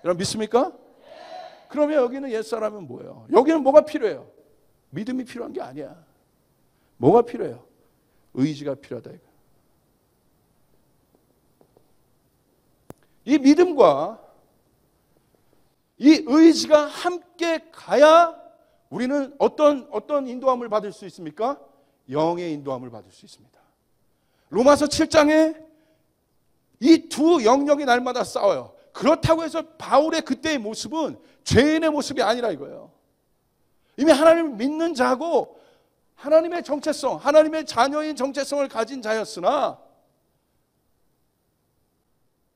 여러분 믿습니까? 그러면 여기는 옛사람은 뭐예요? 여기는 뭐가 필요해요? 믿음이 필요한 게 아니야. 뭐가 필요해요? 의지가 필요하다 이거예요. 이 믿음과 이 의지가 함께 가야 우리는 어떤 인도함을 받을 수 있습니까? 영의 인도함을 받을 수 있습니다. 로마서 7장에 이 두 영역이 날마다 싸워요. 그렇다고 해서 바울의 그때의 모습은 죄인의 모습이 아니라 이거예요. 이미 하나님을 믿는 자고 하나님의 정체성, 하나님의 자녀인 정체성을 가진 자였으나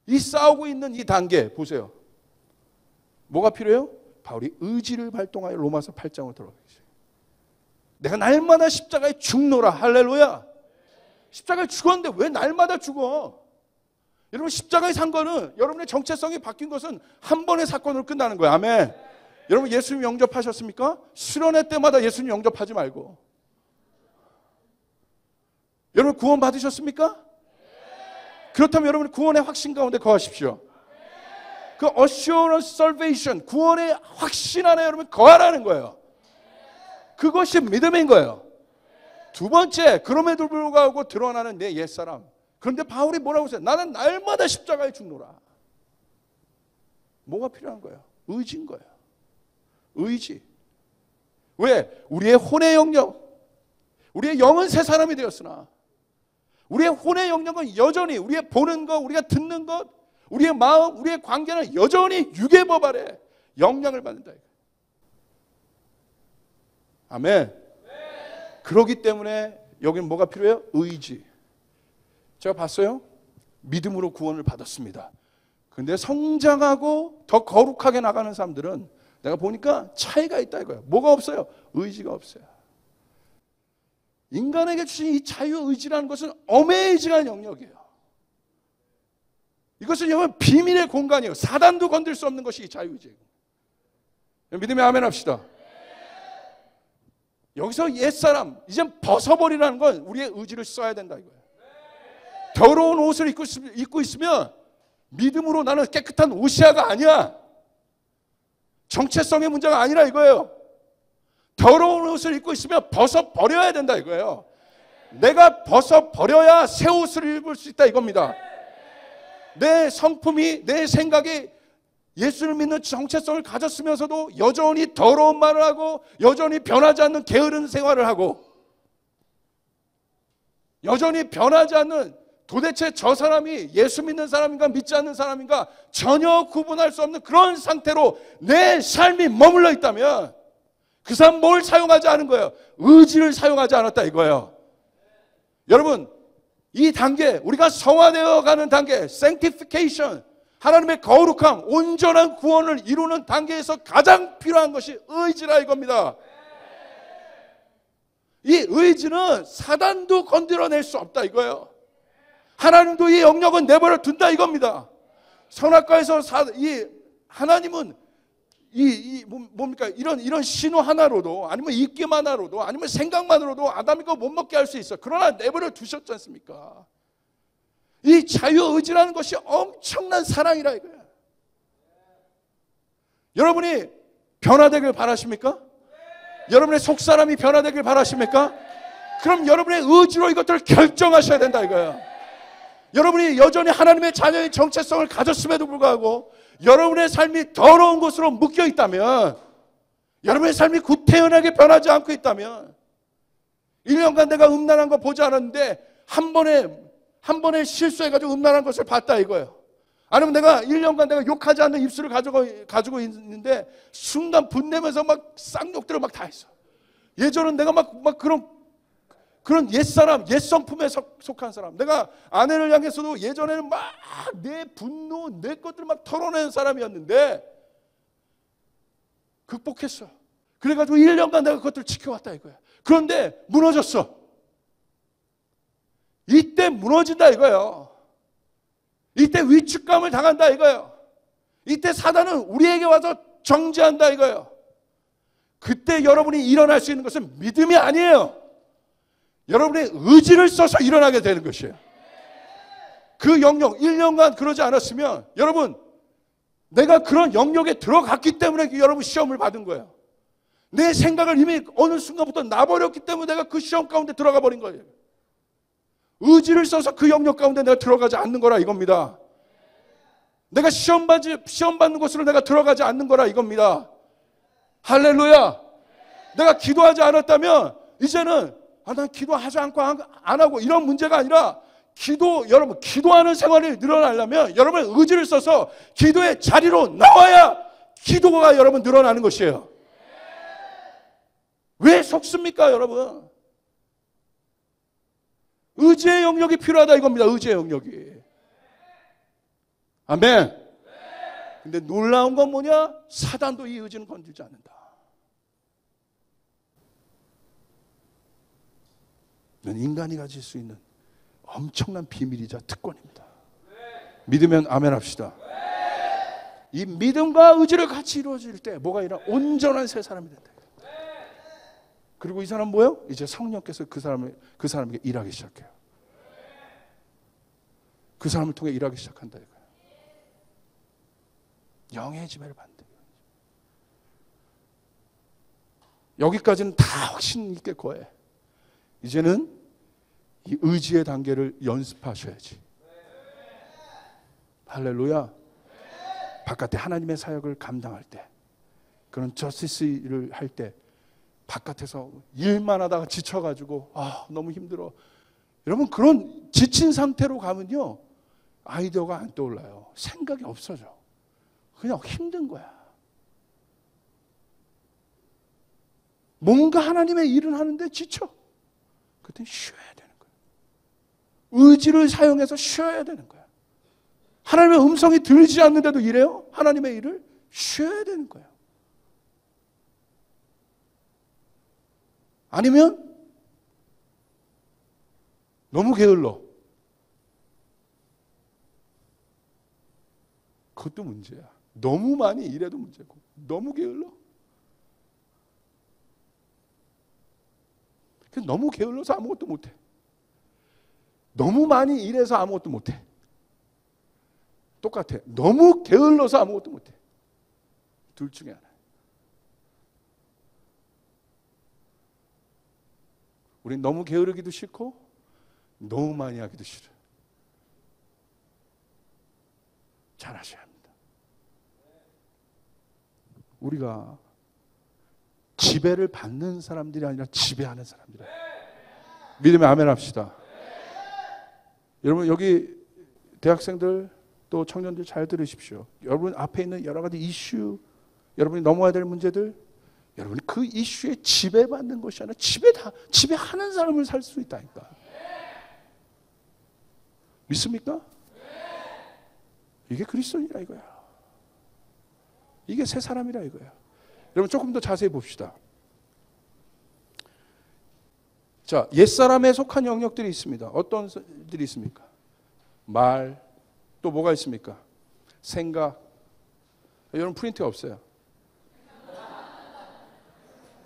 이 싸우고 있는 이 단계 보세요. 뭐가 필요해요? 바울이 의지를 발동하여 로마서 8장으로 들어가기 시작해요. 내가 날마다 십자가에 죽노라. 할렐루야. 십자가에 죽었는데 왜 날마다 죽어? 여러분 십자가에 산 거는 여러분의 정체성이 바뀐 것은 한 번의 사건으로 끝나는 거예요. 아멘. 여러분 예수님 영접하셨습니까? 수련회 때마다 예수님 영접하지 말고. 여러분 구원 받으셨습니까? 그렇다면 여러분이 구원의 확신 가운데 거하십시오. 그 assurance salvation, 구원의 확신 안에 여러분 거하라는 거예요. 그것이 믿음인 거예요. 두 번째, 그럼에도 불구하고 드러나는 내 옛사람. 그런데 바울이 뭐라고 했어요? 나는 날마다 십자가에 죽노라. 뭐가 필요한 거예요? 의지인 거예요. 의지. 왜? 우리의 혼의 영역, 우리의 영은 새 사람이 되었으나 우리의 혼의 영역은 여전히 우리의 보는 것, 우리가 듣는 것, 우리의 마음, 우리의 관계는 여전히 육의 법 아래 영향을 받는다. 아멘. 그렇기 때문에 여기는 뭐가 필요해요? 의지. 제가 봤어요. 믿음으로 구원을 받았습니다. 근데 성장하고 더 거룩하게 나가는 사람들은 내가 보니까 차이가 있다 이거예요. 뭐가 없어요? 의지가 없어요. 인간에게 주신 이 자유의지라는 것은 어메이징한 영역이에요. 이것은 여러분 비밀의 공간이에요. 사단도 건들 수 없는 것이 이 자유의지예요. 믿음의 아멘 합시다. 여기서 옛사람 이제 벗어버리라는 건 우리의 의지를 써야 된다 이거예요. 더러운 옷을 입고 있으면 믿음으로 나는 깨끗한 오시아가 아니야. 정체성의 문제가 아니라 이거예요. 더러운 옷을 입고 있으면 벗어버려야 된다 이거예요. 내가 벗어버려야 새 옷을 입을 수 있다 이겁니다. 내 성품이, 내 생각이 예수를 믿는 정체성을 가졌으면서도 여전히 더러운 말을 하고 여전히 변하지 않는 게으른 생활을 하고 여전히 변하지 않는 도대체 저 사람이 예수 믿는 사람인가 믿지 않는 사람인가 전혀 구분할 수 없는 그런 상태로 내 삶이 머물러 있다면 그 사람 뭘 사용하지 않은 거예요? 의지를 사용하지 않았다 이거예요. 여러분 이 단계, 우리가 성화되어 가는 단계, sanctification, 하나님의 거룩함, 온전한 구원을 이루는 단계에서 가장 필요한 것이 의지라 이겁니다. 이 의지는 사단도 건드려낼 수 없다 이거예요. 하나님도 이 영역은 내버려 둔다 이겁니다. 선악과에서 하나님은 뭡니까? 이런 신호 하나로도 아니면 입김 하나로도 아니면 생각만으로도 아담이 거 못 먹게 할 수 있어. 그러나 내버려 두셨지 않습니까? 이 자유의지라는 것이 엄청난 사랑이라 이거야. 여러분이 변화되길 바라십니까? 여러분의 속사람이 변화되길 바라십니까? 그럼 여러분의 의지로 이것들을 결정하셔야 된다 이거야. 여러분이 여전히 하나님의 자녀의 정체성을 가졌음에도 불구하고 여러분의 삶이 더러운 곳으로 묶여 있다면, 여러분의 삶이 구태연하게 변하지 않고 있다면, 1년간 내가 음란한 거 보지 않았는데 한 번에 실수해가지고 음란한 것을 봤다 이거예요. 아니면 내가 1년간 내가 욕하지 않는 입술을 가지고 있는데 순간 분내면서 막 쌍욕들을 막 다 했어. 예전은 내가 막 그런 옛사람, 옛성품에 속한 사람. 내가 아내를 향해서도 예전에는 막 내 분노, 내 것들을 막 털어내는 사람이었는데 극복했어. 그래가지고 1년간 내가 그것들을 지켜왔다 이거야. 그런데 무너졌어. 이때 무너진다 이거예요. 이때 위축감을 당한다 이거예요. 이때 사단은 우리에게 와서 정죄한다 이거예요. 그때 여러분이 일어날 수 있는 것은 믿음이 아니에요. 여러분의 의지를 써서 일어나게 되는 것이에요. 그 영역 1년간 그러지 않았으면 여러분, 내가 그런 영역에 들어갔기 때문에 여러분 시험을 받은 거예요. 내 생각을 이미 어느 순간부터 놔버렸기 때문에 내가 그 시험 가운데 들어가 버린 거예요. 의지를 써서 그 영역 가운데 내가 들어가지 않는 거라 이겁니다. 내가 시험 받는 곳으로 내가 들어가지 않는 거라 이겁니다. 할렐루야. 내가 기도하지 않았다면 이제는 난 기도하지 않고 안 하고 이런 문제가 아니라 여러분 기도하는 생활이 늘어나려면 여러분의 의지를 써서 기도의 자리로 나와야 기도가 여러분 늘어나는 것이에요. 왜 속습니까 여러분? 의지의 영역이 필요하다 이겁니다. 의지의 영역이. 아멘. 근데 놀라운 건 뭐냐? 사단도 이 의지는 건들지 않는다. 이건 인간이 가질 수 있는 엄청난 비밀이자 특권입니다. 믿으면 아멘 합시다. 이 믿음과 의지를 같이 이루어질 때 뭐가 일어나? 온전한 새 사람이 된다. 그리고 이 사람 뭐예요? 이제 성령께서 그 사람에게 일하기 시작해요. 그 사람을 통해 일하기 시작한다 이거예요. 영의 지배를 받는다. 여기까지는 다 확신 있게 거해. 이제는 이 의지의 단계를 연습하셔야지. 할렐루야. 바깥에 하나님의 사역을 감당할 때, 그런 저스티스를 할 때 바깥에서 일만 하다가 지쳐가지고 너무 힘들어. 여러분 그런 지친 상태로 가면요 아이디어가 안 떠올라요. 생각이 없어져. 그냥 힘든 거야. 뭔가 하나님의 일을 하는데 지쳐. 그때 쉬어야 되는 거야. 의지를 사용해서 쉬어야 되는 거야. 하나님의 음성이 들리지 않는데도 이래요? 하나님의 일을 쉬어야 되는 거예요. 아니면 너무 게을러. 그것도 문제야. 너무 많이 일해도 문제고 너무 게을러. 너무 게을러서 아무것도 못해. 너무 많이 일해서 아무것도 못해. 똑같아. 너무 게을러서 아무것도 못해. 둘 중에 하나. 우린 너무 게으르기도 싫고 너무 많이 하기도 싫어. 잘 하셔야 합니다. 우리가 지배를 받는 사람들이 아니라 지배하는 사람들이에요. 믿으면 아멘 합시다. 여러분 여기 대학생들 또 청년들 잘 들으십시오. 여러분 앞에 있는 여러 가지 이슈, 여러분이 넘어야 될 문제들, 여러분이 그 이슈에 지배받는 것이 아니라 지배하는 삶을 살 수 있다니까. 믿습니까? 이게 그리스도인이라 이거야. 이게 새 사람이라 이거야. 여러분 조금 더 자세히 봅시다. 자, 옛사람에 속한 영역들이 있습니다. 어떤 것들이 있습니까? 말, 또 뭐가 있습니까? 생각. 여러분 프린트가 없어요.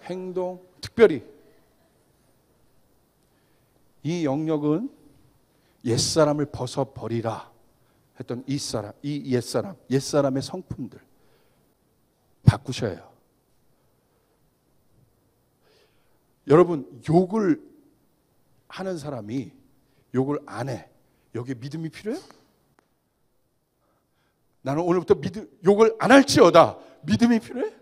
행동, 특별히 이 영역은 옛사람을 벗어버리라 했던 이 옛사람의 성품들 바꾸셔야 해요. 여러분 욕을 하는 사람이 욕을 안 해. 여기에 믿음이 필요해요? 나는 오늘부터 욕을 안 할지어다. 믿음이 필요해?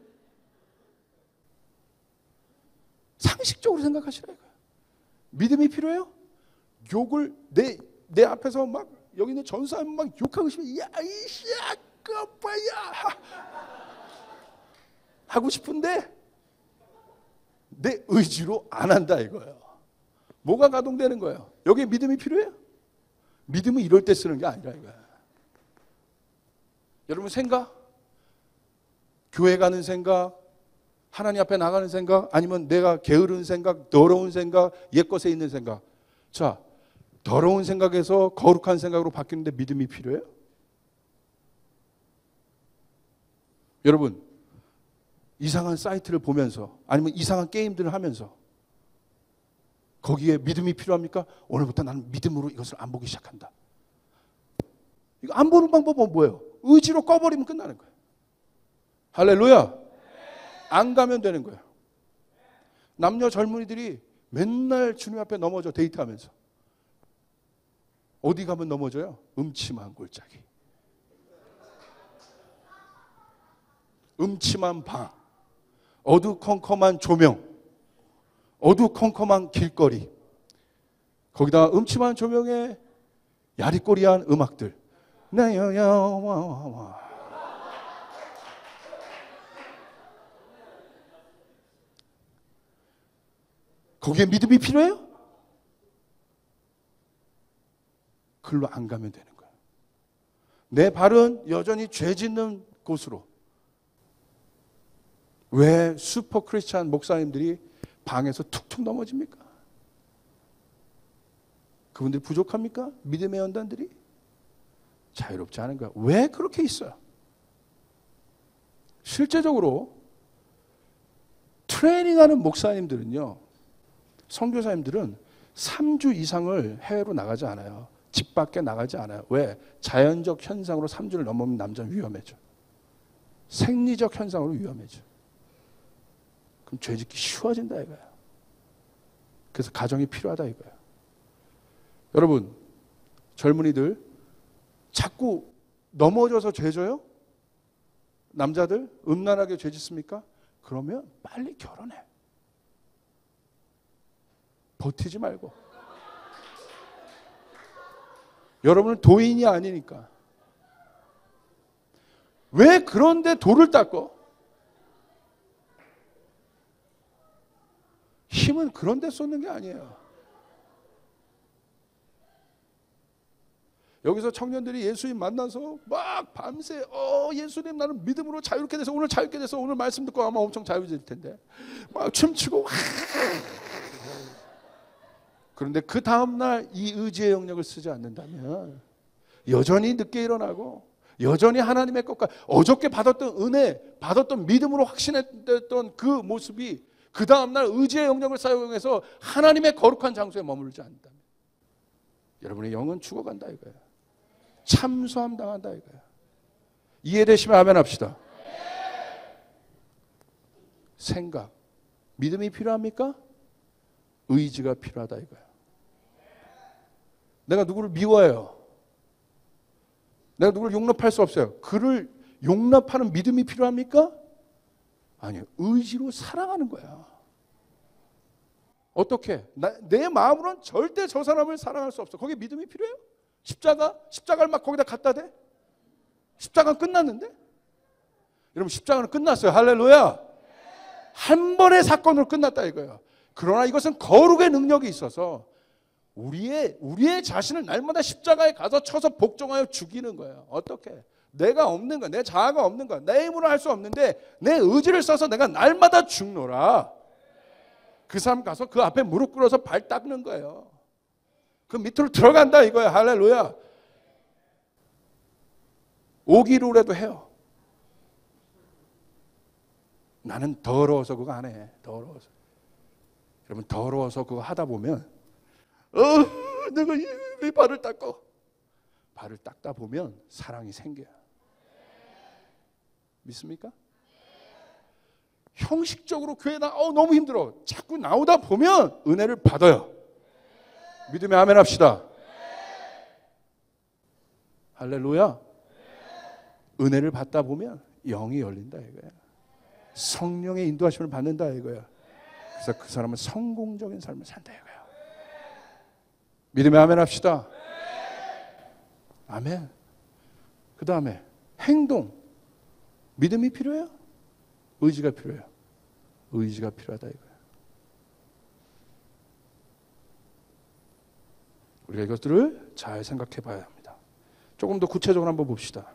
상식적으로 생각하시라 이거야. 믿음이 필요해요? 욕을 내 앞에서 막 여기 있는 전사하면 막 욕하고 싶으면 야 이씨야 꺼봐야 하고 싶은데 내 의지로 안 한다 이거예요. 뭐가 가동되는 거예요? 여기에 믿음이 필요해요? 믿음은 이럴 때 쓰는 게 아니라 이거야. 여러분 생각? 교회 가는 생각? 하나님 앞에 나가는 생각? 아니면 내가 게으른 생각? 더러운 생각? 옛것에 있는 생각? 자, 더러운 생각에서 거룩한 생각으로 바뀌는데 믿음이 필요해요? 여러분, 이상한 사이트를 보면서 아니면 이상한 게임들을 하면서 거기에 믿음이 필요합니까? 오늘부터 나는 믿음으로 이것을 안 보기 시작한다. 이거 안 보는 방법은 뭐예요? 의지로 꺼버리면 끝나는 거예요. 할렐루야. 안 가면 되는 거예요. 남녀 젊은이들이 맨날 주님 앞에 넘어져 데이트하면서 어디 가면 넘어져요? 음침한 골짜기, 음침한 방, 어두컴컴한 조명, 어두컴컴한 길거리, 거기다 음침한 조명에 야리꼬리한 음악들. 거기에 믿음이 필요해요? 글로 안 가면 되는 거예요. 내 발은 여전히 죄 짓는 곳으로. 왜 슈퍼 크리스찬 목사님들이 방에서 툭툭 넘어집니까? 그분들이 부족합니까? 믿음의 연단들이? 자유롭지 않은 거야. 왜 그렇게 있어요? 실제적으로 트레이닝하는 목사님들은요, 선교사님들은 3주 이상을 해외로 나가지 않아요. 집 밖에 나가지 않아요. 왜? 자연적 현상으로 3주를 넘으면 남자는 위험해져. 생리적 현상으로 위험해져. 그럼 죄짓기 쉬워진다 이거야. 그래서 가정이 필요하다 이거야. 여러분, 젊은이들 자꾸 넘어져서 죄져요? 남자들 음란하게 죄짓습니까? 그러면 빨리 결혼해. 버티지 말고. 여러분은 도인이 아니니까. 왜 그런데 돌을 닦어? 힘은 그런 데 쏟는 게 아니에요. 여기서 청년들이 예수님 만나서 막 밤새 예수님 나는 믿음으로 자유롭게 돼서 오늘 자유롭게 돼서 오늘 말씀 듣고 아마 엄청 자유해질 텐데 막 춤추고 그런데 그 다음날 이 의지의 영역을 쓰지 않는다면 여전히 늦게 일어나고 여전히 하나님의 것과 어저께 받았던 은혜, 받았던 믿음으로 확신했던 그 모습이 그 다음날 의지의 영역을 사용해서 하나님의 거룩한 장소에 머무르지 않는다면 여러분의 영은 죽어간다 이거예요. 참수함 당한다 이거예요. 이해되시면 아멘 합시다. 생각, 믿음이 필요합니까? 의지가 필요하다 이거예요. 내가 누구를 미워해요. 내가 누구를 용납할 수 없어요. 그를 용납하는 믿음이 필요합니까? 아니요. 의지로 사랑하는 거야. 어떻게? 내 마음으로는 절대 저 사람을 사랑할 수 없어. 거기에 믿음이 필요해요? 십자가를 막 거기다 갖다 대? 십자가는 끝났는데? 여러분 십자가는 끝났어요. 할렐루야. 한 번의 사건으로 끝났다 이거예요. 그러나 이것은 거룩의 능력이 있어서 우리의 자신을 날마다 십자가에 가서 쳐서 복종하여 죽이는 거예요. 어떻게? 내가 없는 거야. 내 자아가 없는 거야. 내 힘으로 할 수 없는데 내 의지를 써서 내가 날마다 죽노라. 그 사람 가서 그 앞에 무릎 꿇어서 발 닦는 거예요. 그 밑으로 들어간다 이거야. 할렐루야. 오기로라도 해요. 나는 더러워서 그거 안 해. 더러워서. 여러분 더러워서 그거 하다 보면 내가 왜 발을 닦어? 발을 닦다 보면 사랑이 생겨요. 믿습니까? 형식적으로 교회 너무 힘들어. 자꾸 나오다 보면 은혜를 받아요. 믿음에 아멘 합시다. 할렐루야. 은혜를 받다 보면 영이 열린다 이거야. 성령의 인도하심을 받는다 이거야. 그래서 그 사람은 성공적인 삶을 산다 이거야. 믿음에 아멘 합시다. 아멘. 그 다음에 행동. 믿음이 필요해요? 의지가 필요해요. 의지가 필요하다 이거예요. 우리가 이것들을 잘 생각해 봐야 합니다. 조금 더 구체적으로 한번 봅시다.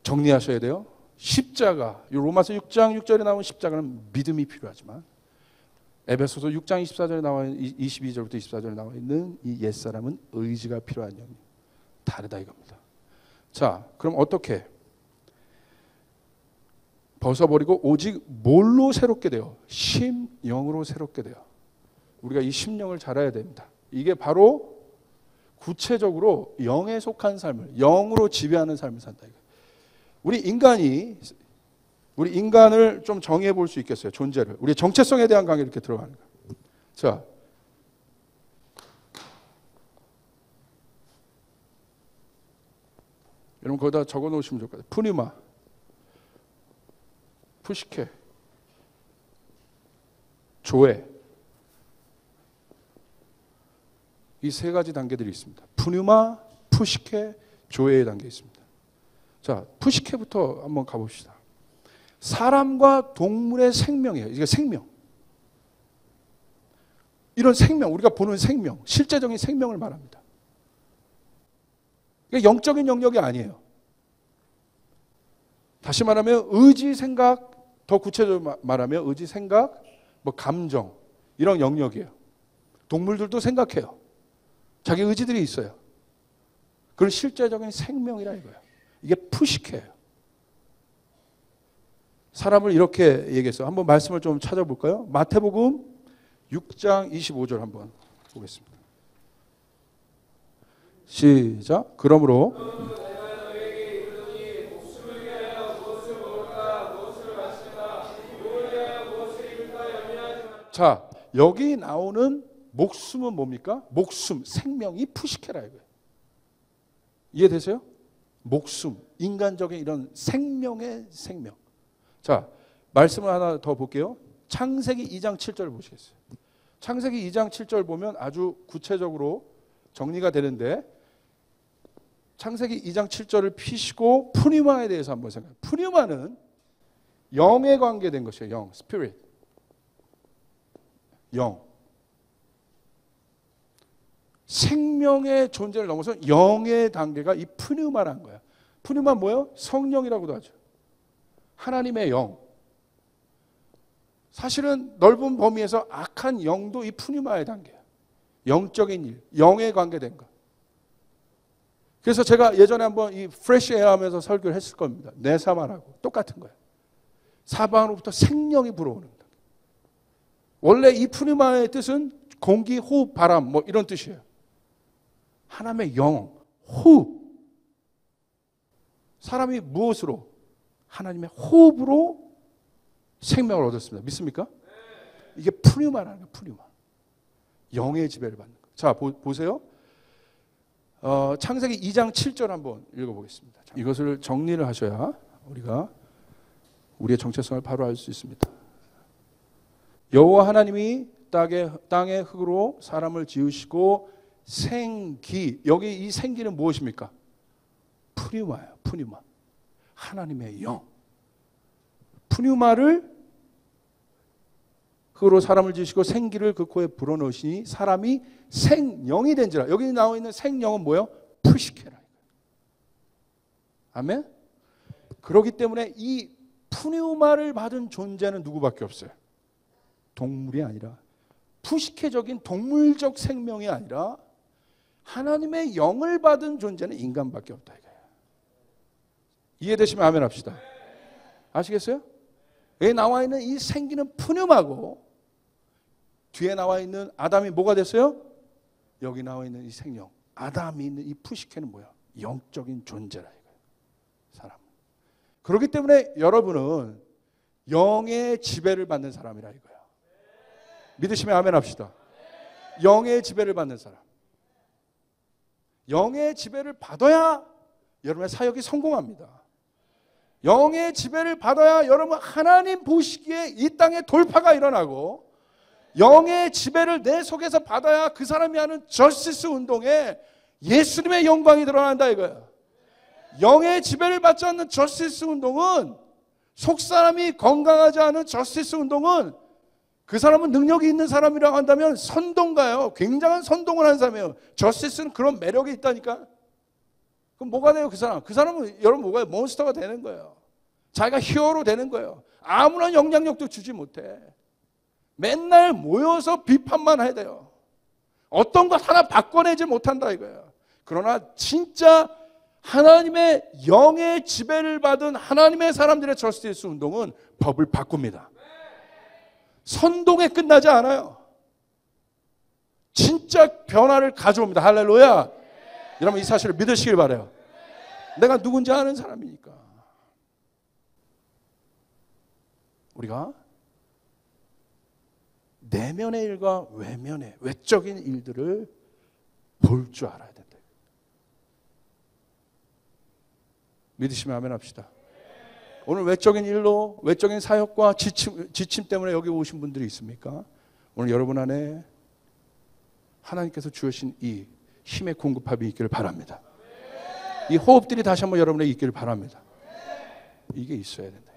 정리하셔야 돼요. 십자가, 이 로마서 6장 6절에 나온 십자가는 믿음이 필요하지만 에베소서 6장 24절에 나와 있는 22절부터 24절에 나와 있는 이 옛사람은 의지가 필요한 영이 다르다 이겁니다. 자, 그럼 어떻게 벗어버리고 오직 뭘로 새롭게 돼요? 심령으로 새롭게 돼요. 우리가 이 심령을 잘 알아야 됩니다. 이게 바로 구체적으로 영에 속한 삶을, 영으로 지배하는 삶을 산다. 우리 인간을 좀 정의해 볼 수 있겠어요. 존재를. 우리 정체성에 대한 강의 이렇게 들어가는 거예요. 자, 여러분 거기다 적어 놓으시면 좋을 것 같아요. 푸니마, 푸시케, 조회. 이 세 가지 단계들이 있습니다. 푸니마, 푸시케, 조회의 단계 있습니다. 자, 푸시케부터 한번 가봅시다. 사람과 동물의 생명이에요. 이게 생명. 이런 생명, 우리가 보는 생명, 실제적인 생명을 말합니다. 이게 영적인 영역이 아니에요. 다시 말하면 의지, 생각, 더 구체적으로 말하면 의지, 생각, 뭐 감정 이런 영역이에요. 동물들도 생각해요. 자기 의지들이 있어요. 그건 실제적인 생명이라 이거예요. 이게 푸시케예요. 사람을 이렇게 얘기했어요. 한번 말씀을 좀 찾아볼까요? 마태복음 6장 25절 한번 보겠습니다. 시작. 그러므로 자, 여기 나오는 목숨은 뭡니까? 목숨, 생명이 푸시케라 이거예요. 이해되세요? 목숨, 인간적인 이런 생명의 생명. 자, 말씀을 하나 더 볼게요. 창세기 2장 7절 보시겠어요? 창세기 2장 7절 보면 아주 구체적으로 정리가 되는데 창세기 2장 7절을 피시고 푸니마에 대해서 한번 생각해요. 푸니마는 영에 관계된 것이에요. 영, 스피릿. 영. 생명의 존재를 넘어서 영의 단계가 이 푸니마라는 거야. 푸니마 뭐예요? 성령이라고도 하죠. 하나님의 영. 사실은 넓은 범위에서 악한 영도 이 푸니마의 단계야. 영적인 일, 영에 관계된 것. 그래서 제가 예전에 한번 이 프레시 에어 하면서 설교를 했을 겁니다. 내사만하고 똑같은 거예요. 사방으로부터 생명이 불어오는 것. 원래 이 푸니마의 뜻은 공기, 호흡, 바람 뭐 이런 뜻이에요. 하나님의 영, 호흡. 사람이 무엇으로? 하나님의 호흡으로 생명을 얻었습니다. 믿습니까? 이게 푸니마라는 거예요. 푸니마. 영의 지배를 받는 거예요. 자, 보세요. 창세기 2장 7절 한번 읽어보겠습니다. 이것을 정리를 하셔야 우리가 우리의 정체성을 바로 알 수 있습니다. 여호와 하나님이 땅의 흙으로 사람을 지으시고 생기, 여기 이 생기는 무엇입니까? 푸니마예요. 푸니마. 하나님의 영. 푸니마를 흙으로 사람을 지으시고 생기를 그 코에 불어넣으시니 사람이 생영이 된지라. 여기 나와 있는 생영은 뭐예요? 푸시케라. 아멘? 그렇기 때문에 이 푸니마를 받은 존재는 누구밖에 없어요. 동물이 아니라 푸시케적인 동물적 생명이 아니라 하나님의 영을 받은 존재는 인간밖에 없다 이거예요. 이해되시면 아멘 합시다. 아시겠어요? 여기 나와 있는 이 생기는 푸념하고 뒤에 나와 있는 아담이 뭐가 됐어요? 여기 나와 있는 이 생명, 아담이 있는 이 푸시케는 뭐야? 영적인 존재라 이거예요. 사람. 그렇기 때문에 여러분은 영의 지배를 받는 사람이라 이거예요. 믿으시면 아멘 합시다. 영의 지배를 받는 사람. 영의 지배를 받아야 여러분의 사역이 성공합니다. 영의 지배를 받아야 여러분 하나님 보시기에 이 땅에 돌파가 일어나고 영의 지배를 내 속에서 받아야 그 사람이 하는 저스티스 운동에 예수님의 영광이 드러난다 이거예요. 영의 지배를 받지 않는 저스티스 운동은 속사람이 건강하지 않은 저스티스 운동은 그 사람은 능력이 있는 사람이라고 한다면 선동가요. 굉장한 선동을 하는 사람이에요. 저스티스는 그런 매력이 있다니까. 그럼 뭐가 돼요 그 사람? 그 사람은 여러분 뭐가 돼요? 몬스터가 되는 거예요. 자기가 히어로 되는 거예요. 아무런 영향력도 주지 못해. 맨날 모여서 비판만 해야 돼요. 어떤 것 하나 바꿔내지 못한다 이거예요. 그러나 진짜 하나님의 영의 지배를 받은 하나님의 사람들의 저스티스 운동은 법을 바꿉니다. 선동에 끝나지 않아요. 진짜 변화를 가져옵니다. 할렐루야. 여러분 이 사실을 믿으시길 바라요. 내가 누군지 아는 사람이니까. 우리가 내면의 일과 외면의 외적인 일들을 볼 줄 알아야 된다. 믿으시면 아멘 합시다. 오늘 외적인 일로 외적인 사역과 지침 때문에 여기 오신 분들이 있습니까? 오늘 여러분 안에 하나님께서 주신 이 힘의 공급함이 있기를 바랍니다. 이 호흡들이 다시 한번 여러분에게 있기를 바랍니다. 이게 있어야 된다.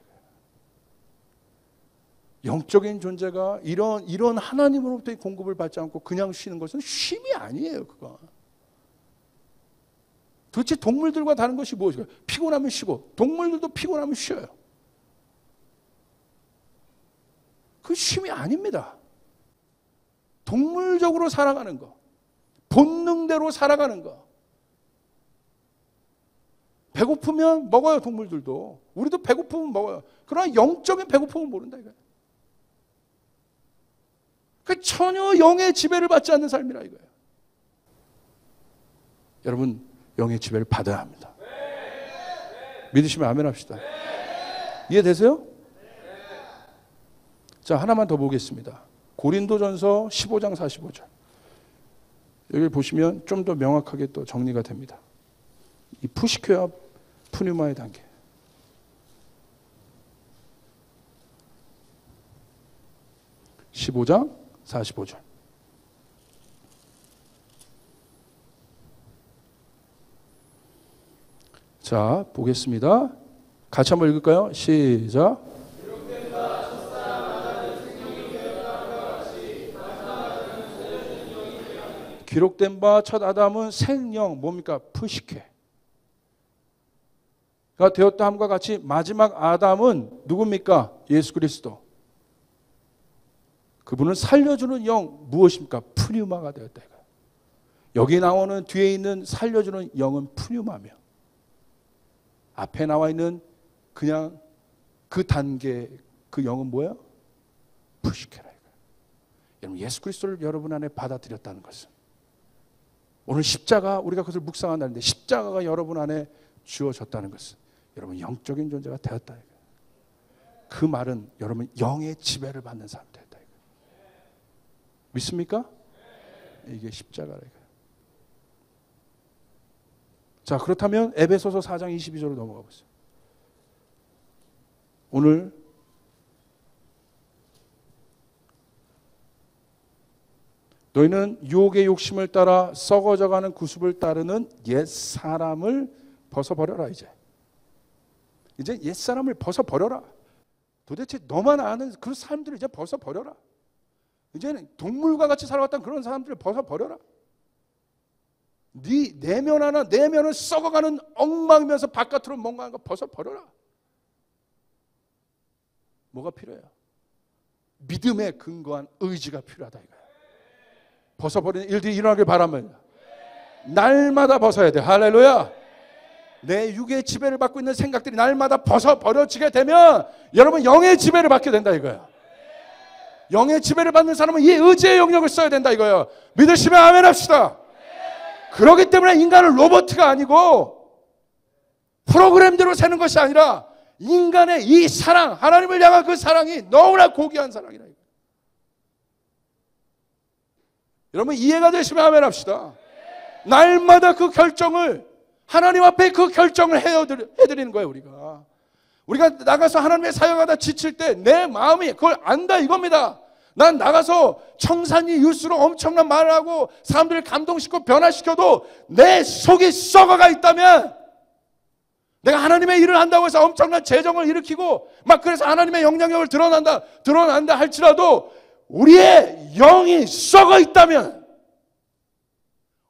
영적인 존재가 이런 하나님으로부터의 공급을 받지 않고 그냥 쉬는 것은 쉼이 아니에요. 그거. 도대체 동물들과 다른 것이 무엇일까요? 피곤하면 쉬고 동물들도 피곤하면 쉬어요. 그 쉼이 아닙니다. 동물적으로 살아가는 거, 본능대로 살아가는 거. 배고프면 먹어요. 동물들도. 우리도 배고프면 먹어요. 그러나 영적인 배고픔은 모른다 이거예요. 그 전혀 영의 지배를 받지 않는 삶이라 이거예요. 여러분 영의 지배를 받아야 합니다. 믿으시면 아멘 합시다. 이해되세요? 자, 하나만 더 보겠습니다. 고린도전서 15장 45절. 여기 보시면 좀 더 명확하게 또 정리가 됩니다. 이 푸시케와 푸뉴마의 단계. (15장 45절) 자, 보겠습니다. 같이 한번 읽을까요? 시작. 기록된 바 첫 아담은 생령, 뭡니까? 푸시케가 되었다 함과 같이 마지막 아담은 누굽니까? 예수 그리스도. 그분은 살려주는 영, 무엇입니까? 푸뉴마가 되었다. 여기 나오는 뒤에 있는 살려주는 영은 푸뉴마며, 앞에 나와 있는 그냥 그 단계, 그 영은 뭐야? 푸시케라. 여러분 예수 그리스도를 여러분 안에 받아들였다는 것은, 오늘 십자가, 우리가 그것을 묵상한다는데 십자가가 여러분 안에 주어졌다는 것은 여러분 영적인 존재가 되었다. 그 말은 여러분 영의 지배를 받는 사람 되었다. 믿습니까? 이게 십자가라. 자, 그렇다면 에베소서 4장 22절로 넘어가 보세요. 오늘 너희는 유혹의 욕심을 따라 썩어져가는 구습을 따르는 옛 사람을 벗어버려라. 이제 옛 사람을 벗어버려라. 도대체 너만 아는 그 사람들을 이제 벗어버려라. 이제는 동물과 같이 살아왔던 그런 사람들을 벗어버려라. 네 내면 하나, 내면은 썩어가는 엉망이면서 바깥으로 뭔가 하는 거 벗어버려라. 뭐가 필요해요? 믿음에 근거한 의지가 필요하다 이거야. 벗어버리는 일들이 일어나길 바랍니다. 날마다 벗어야 돼. 할렐루야. 내 육의 지배를 받고 있는 생각들이 날마다 벗어버려지게 되면 여러분 영의 지배를 받게 된다 이거야. 영의 지배를 받는 사람은 이 의지의 영역을 써야 된다 이거예요. 믿으시면 아멘 합시다. 그렇기 때문에 인간은 로봇가 아니고 프로그램대로 사는 것이 아니라 인간의 이 사랑, 하나님을 향한 그 사랑이 너무나 고귀한 사랑이라. 여러분 이해가 되시면 아멘 합시다. 날마다 그 결정을, 하나님 앞에 그 결정을 해드리는 거예요. 우리가 나가서 하나님의 사역하다 지칠 때 내 마음이 그걸 안다 이겁니다. 난 나가서 청산리 뉴스로 엄청난 말을 하고 사람들을 감동시키고 변화시켜도 내 속이 썩어가 있다면, 내가 하나님의 일을 한다고 해서 엄청난 재정을 일으키고 막 그래서 하나님의 영향력을 드러난다 할지라도 우리의 영이 썩어 있다면,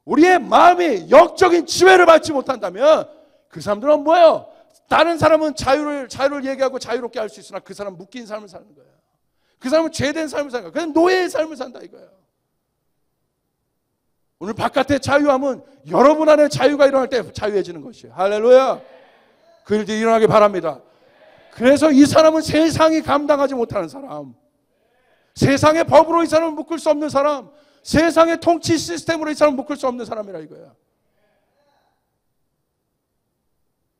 우리의 마음이 영적인 지배를 받지 못한다면 그 사람들은 뭐예요? 다른 사람은 자유를 얘기하고 자유롭게 할 수 있으나 그 사람은 묶인 삶을 사는 거예요. 그 사람은 죄된 삶을 산다. 그냥 노예의 삶을 산다 이거예요. 오늘 바깥의 자유함은 여러분 안에 자유가 일어날 때 자유해지는 것이에요. 할렐루야. 그 일들이 일어나기 바랍니다. 그래서 이 사람은 세상이 감당하지 못하는 사람, 세상의 법으로 이 사람을 묶을 수 없는 사람, 세상의 통치 시스템으로 이 사람을 묶을 수 없는 사람이라 이거예요.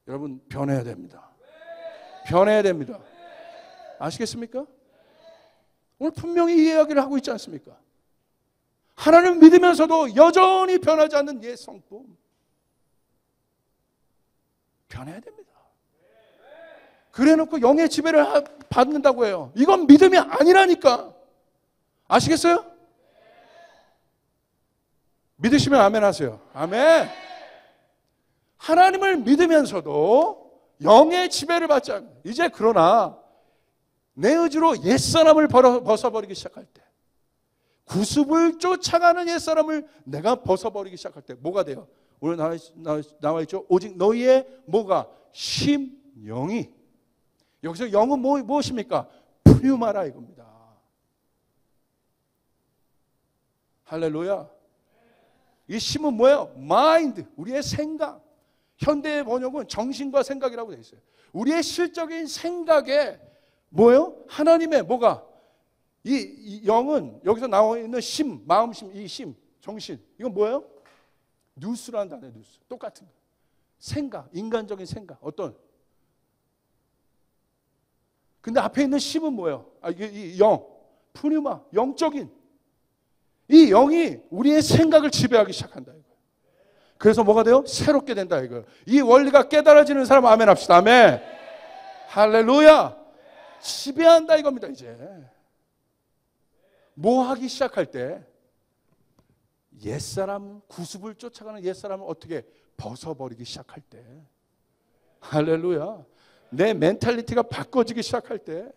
여러분 변해야 됩니다. 변해야 됩니다. 아시겠습니까? 오늘 분명히 이 이야기를 하고 있지 않습니까? 하나님을 믿으면서도 여전히 변하지 않는 옛 성품. 변해야 됩니다. 그래놓고 영의 지배를 받는다고 해요. 이건 믿음이 아니라니까. 아시겠어요? 믿으시면 아멘 하세요. 아멘. 하나님을 믿으면서도 영의 지배를 받지 않는. 이제 그러나 내 의지로 옛사람을 벗어버리기 시작할 때, 구습을 쫓아가는 옛사람을 내가 벗어버리기 시작할 때 뭐가 돼요? 오늘 나와 있죠. 오직 너희의 뭐가? 심령이. 여기서 영은 무엇입니까? 푸뉴마라 이겁니다. 할렐루야. 이 심은 뭐예요? 마인드, 우리의 생각. 현대의 번역은 정신과 생각이라고 되어 있어요. 우리의 실적인 생각에 뭐예요? 하나님의 뭐가? 이 영은 여기서 나와 있는 심, 마음심, 이 심, 정신. 이건 뭐예요? 뉴스라는 단어예요. 뉴스. 똑같은 거. 생각, 인간적인 생각. 어떤? 근데 앞에 있는 심은 뭐예요? 이 영, 푸뉴마, 영적인. 이 영이 우리의 생각을 지배하기 시작한다. 이거. 그래서 뭐가 돼요? 새롭게 된다. 이거. 이 원리가 깨달아지는 사람 아멘 합시다. 아멘. 할렐루야. 지배한다 이겁니다. 이제 뭐 하기 시작할 때 옛사람, 구습을 쫓아가는 옛사람을 어떻게 벗어버리기 시작할 때, 할렐루야, 내 멘탈리티가 바꿔지기 시작할 때,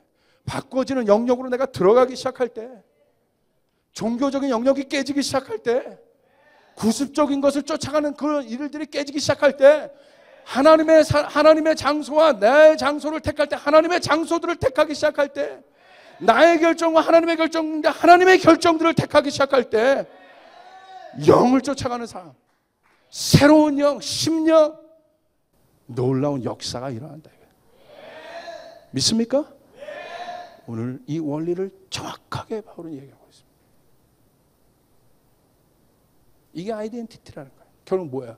바꿔지는 영역으로 내가 들어가기 시작할 때, 종교적인 영역이 깨지기 시작할 때, 구습적인 것을 쫓아가는 그런 일들이 깨지기 시작할 때, 하나님의 장소와 내 장소를 택할 때, 하나님의 장소들을 택하기 시작할 때, 나의 결정과 하나님의 결정인데 하나님의 결정들을 택하기 시작할 때, 영을 쫓아가는 사람, 새로운 영, 심령, 놀라운 역사가 일어난다. 믿습니까? 오늘 이 원리를 정확하게 바울은 얘기하고 있습니다. 이게 아이덴티티라는 거예요. 결국 뭐야?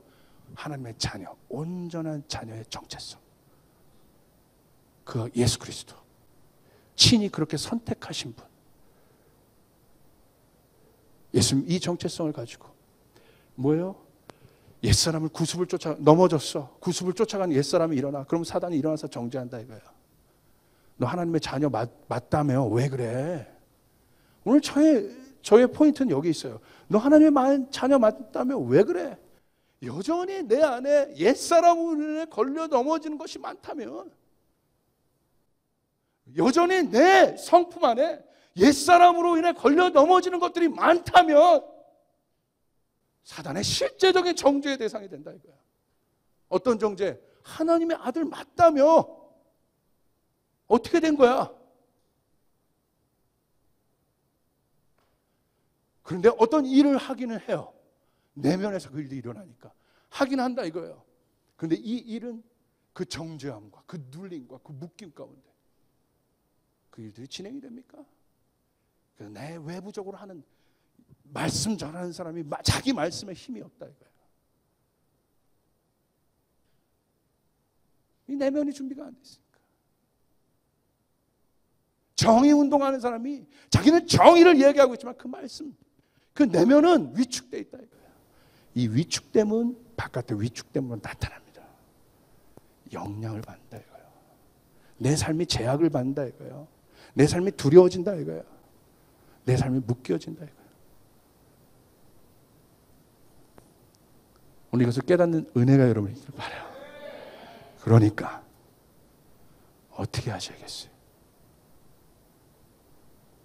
하나님의 자녀, 온전한 자녀의 정체성. 그 예수 그리스도 친히 그렇게 선택하신 분, 예수님 이 정체성을 가지고 뭐예요? 옛사람을 구습을 넘어졌어. 구습을 쫓아가는 옛사람이 일어나. 그럼 사단이 일어나서 정죄한다 이거야. 너 하나님의 자녀 맞다며 왜 그래? 오늘 저의 포인트는 여기 있어요. 너 하나님의 자녀 맞다며 왜 그래? 여전히 내 안에 옛사람으로 걸려 넘어지는 것이 많다면, 여전히 내 성품 안에 옛사람으로 인해 걸려 넘어지는 것들이 많다면 사단의 실제적인 정죄의 대상이 된다 이거야. 어떤 정죄? 하나님의 아들 맞다며 어떻게 된 거야? 그런데 어떤 일을 하기는 해요. 내면에서 그 일이 일어나니까 하긴 한다 이거예요. 그런데 이 일은 그 정죄함과 그 눌림과 그 묶임 가운데 그 일들이 진행이 됩니까? 그래서 내 외부적으로 하는 말씀 전하는 사람이 자기 말씀에 힘이 없다 이거예요. 이 내면이 준비가 안 됐으니까. 정의 운동하는 사람이 자기는 정의를 얘기하고 있지만 그 말씀, 그 내면은 위축되어 있다 이거예요. 이 위축됨은 바깥의 위축됨으로 나타납니다. 영향을 받는다 이거예요. 내 삶이 제약을 받는다 이거예요. 내 삶이 두려워진다 이거예요. 내 삶이 묶여진다 이거예요. 오늘 이것을 깨닫는 은혜가 여러분이 있길 바라요. 그러니까 어떻게 하셔야겠어요?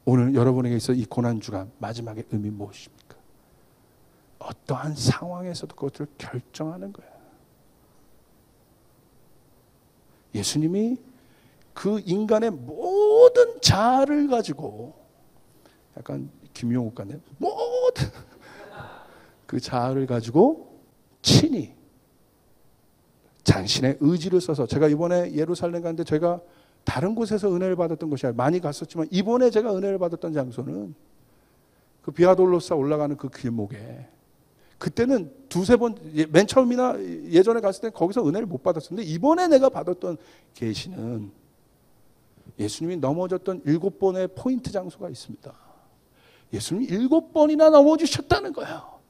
오늘 여러분에게 있어 이 고난주간 마지막의 의미 무엇입니까? 어떠한 상황에서도 그것을 결정하는 거예요. 예수님이 그 인간의 모든 모든 자아를 가지고, 약간 김용욱 같네. 모든 그 자아를 가지고 친히 당신의 의지를 써서, 제가 이번에 예루살렘 갔는데 제가 다른 곳에서 은혜를 받았던 것이 아니라 많이 갔었지만, 이번에 제가 은혜를 받았던 장소는 그 비아돌로사 올라가는 그 길목에, 그때는 두세 번, 맨 처음이나 예전에 갔을 때 거기서 은혜를 못 받았었는데, 이번에 내가 받았던 계시는 예수님이 넘어졌던 7번의 포인트 장소가 있습니다. 예수님이 7번이나 넘어지셨다는 거예요.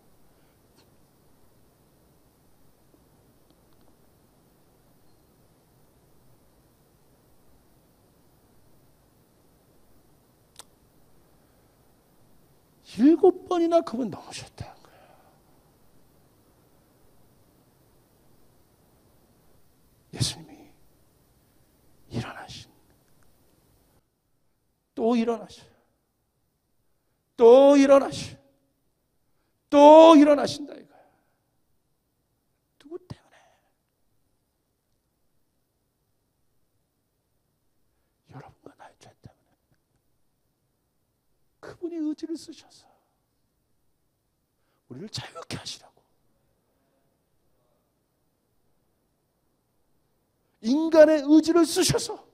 일곱 번이나 그분 넘으셨다는 거예요. 예수님이 일어나신, 또 일어나셔, 또 일어나셔, 또 일어나신다 이거예요. 누구 때문에? 여러분과 나의 죄 때문에. 그분이 의지를 쓰셔서 우리를 자유케 하시라고. 인간의 의지를 쓰셔서,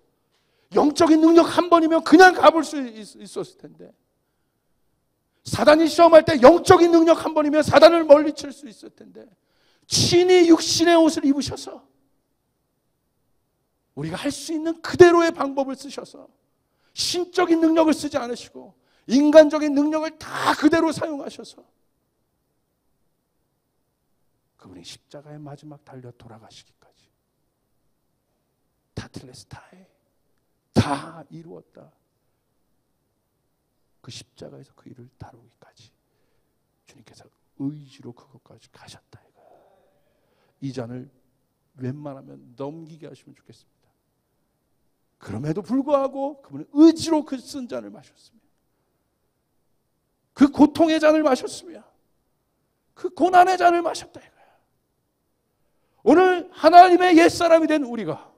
영적인 능력 한 번이면 그냥 가볼 수 있었을 텐데, 사단이 시험할 때 영적인 능력 한 번이면 사단을 멀리 칠 수 있을 텐데, 친히 육신의 옷을 입으셔서 우리가 할 수 있는 그대로의 방법을 쓰셔서, 신적인 능력을 쓰지 않으시고 인간적인 능력을 다 그대로 사용하셔서 그분이 십자가의 마지막 달려 돌아가시기까지 타틀레스타이, 다 이루었다. 그 십자가에서 그 일을 다루기까지 주님께서 의지로 그것까지 가셨다 이거야. 이 잔을 웬만하면 넘기게 하시면 좋겠습니다. 그럼에도 불구하고 그분은 의지로 그 쓴 잔을 마셨으며, 그 고통의 잔을 마셨으며, 그 고난의 잔을 마셨다 이거야. 오늘 하나님의 옛사람이 된 우리가,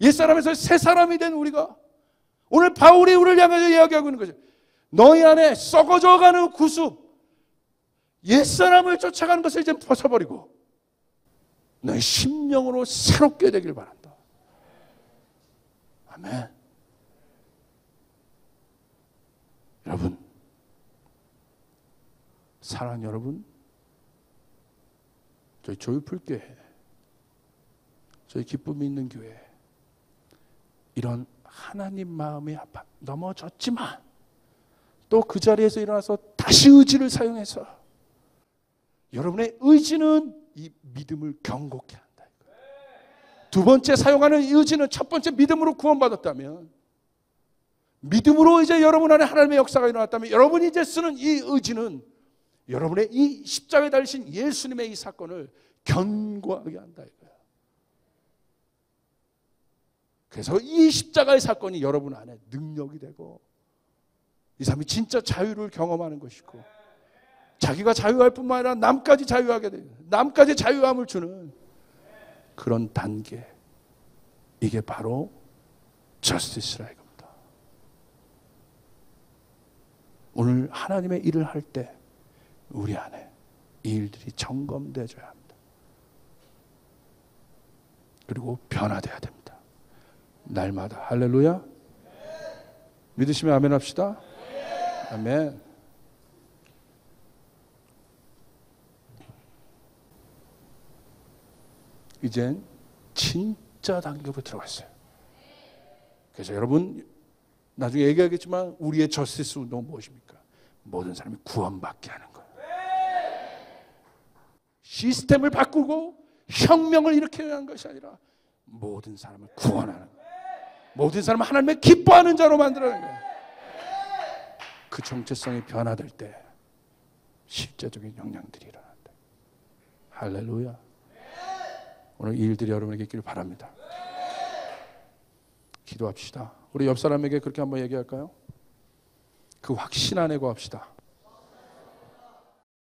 옛사람에서 새사람이 된 우리가, 오늘 바울이 우리를 향해서 이야기하고 있는 거죠. 너희 안에 썩어져가는 구습, 옛사람을 쫓아가는 것을 이제 벗어버리고 너희 심령으로 새롭게 되길 바란다. 아멘. 여러분, 사랑하는 여러분, 저희 조유풀교회, 저희 기쁨이 있는 교회, 이런 하나님 마음이 아파 넘어졌지만 또 그 자리에서 일어나서 다시 의지를 사용해서, 여러분의 의지는 이 믿음을 견고케 한다. 두 번째 사용하는 의지는 첫 번째 믿음으로 구원받았다면, 믿음으로 이제 여러분 안에 하나님의 역사가 일어났다면, 여러분이 이제 쓰는 이 의지는 여러분의 이 십자가에 달리신 예수님의 이 사건을 견고하게 한다 이거예요. 그래서 이 십자가의 사건이 여러분 안에 능력이 되고, 이 사람이 진짜 자유를 경험하는 것이고, 자기가 자유할 뿐만 아니라 남까지 자유하게 돼요. 남까지 자유함을 주는 그런 단계, 이게 바로 저스티스라 이겁니다. 오늘 하나님의 일을 할 때 우리 안에 이 일들이 점검되어야 합니다. 그리고 변화돼야 됩니다. 날마다. 할렐루야. 믿으시면 아멘 합시다. 아멘. 이젠 진짜 단계로 들어갔어요. 그래서 여러분, 나중에 얘기하겠지만 우리의 저스티스 운동은 무엇입니까? 모든 사람이 구원받게 하는 거예요. 시스템을 바꾸고 혁명을 일으켜야 하는 것이 아니라 모든 사람을 구원하는 거예요. 모든 사람을 하나님의 기뻐하는 자로 만들어내는 거예요. 그 정체성이 변화될 때 실제적인 영향들이 일어난다. 할렐루야. 오늘 이 일들이 여러분에게 있기를 바랍니다. 기도합시다. 우리 옆 사람에게 그렇게 한번 얘기할까요? 그 확신 안에 거합시다.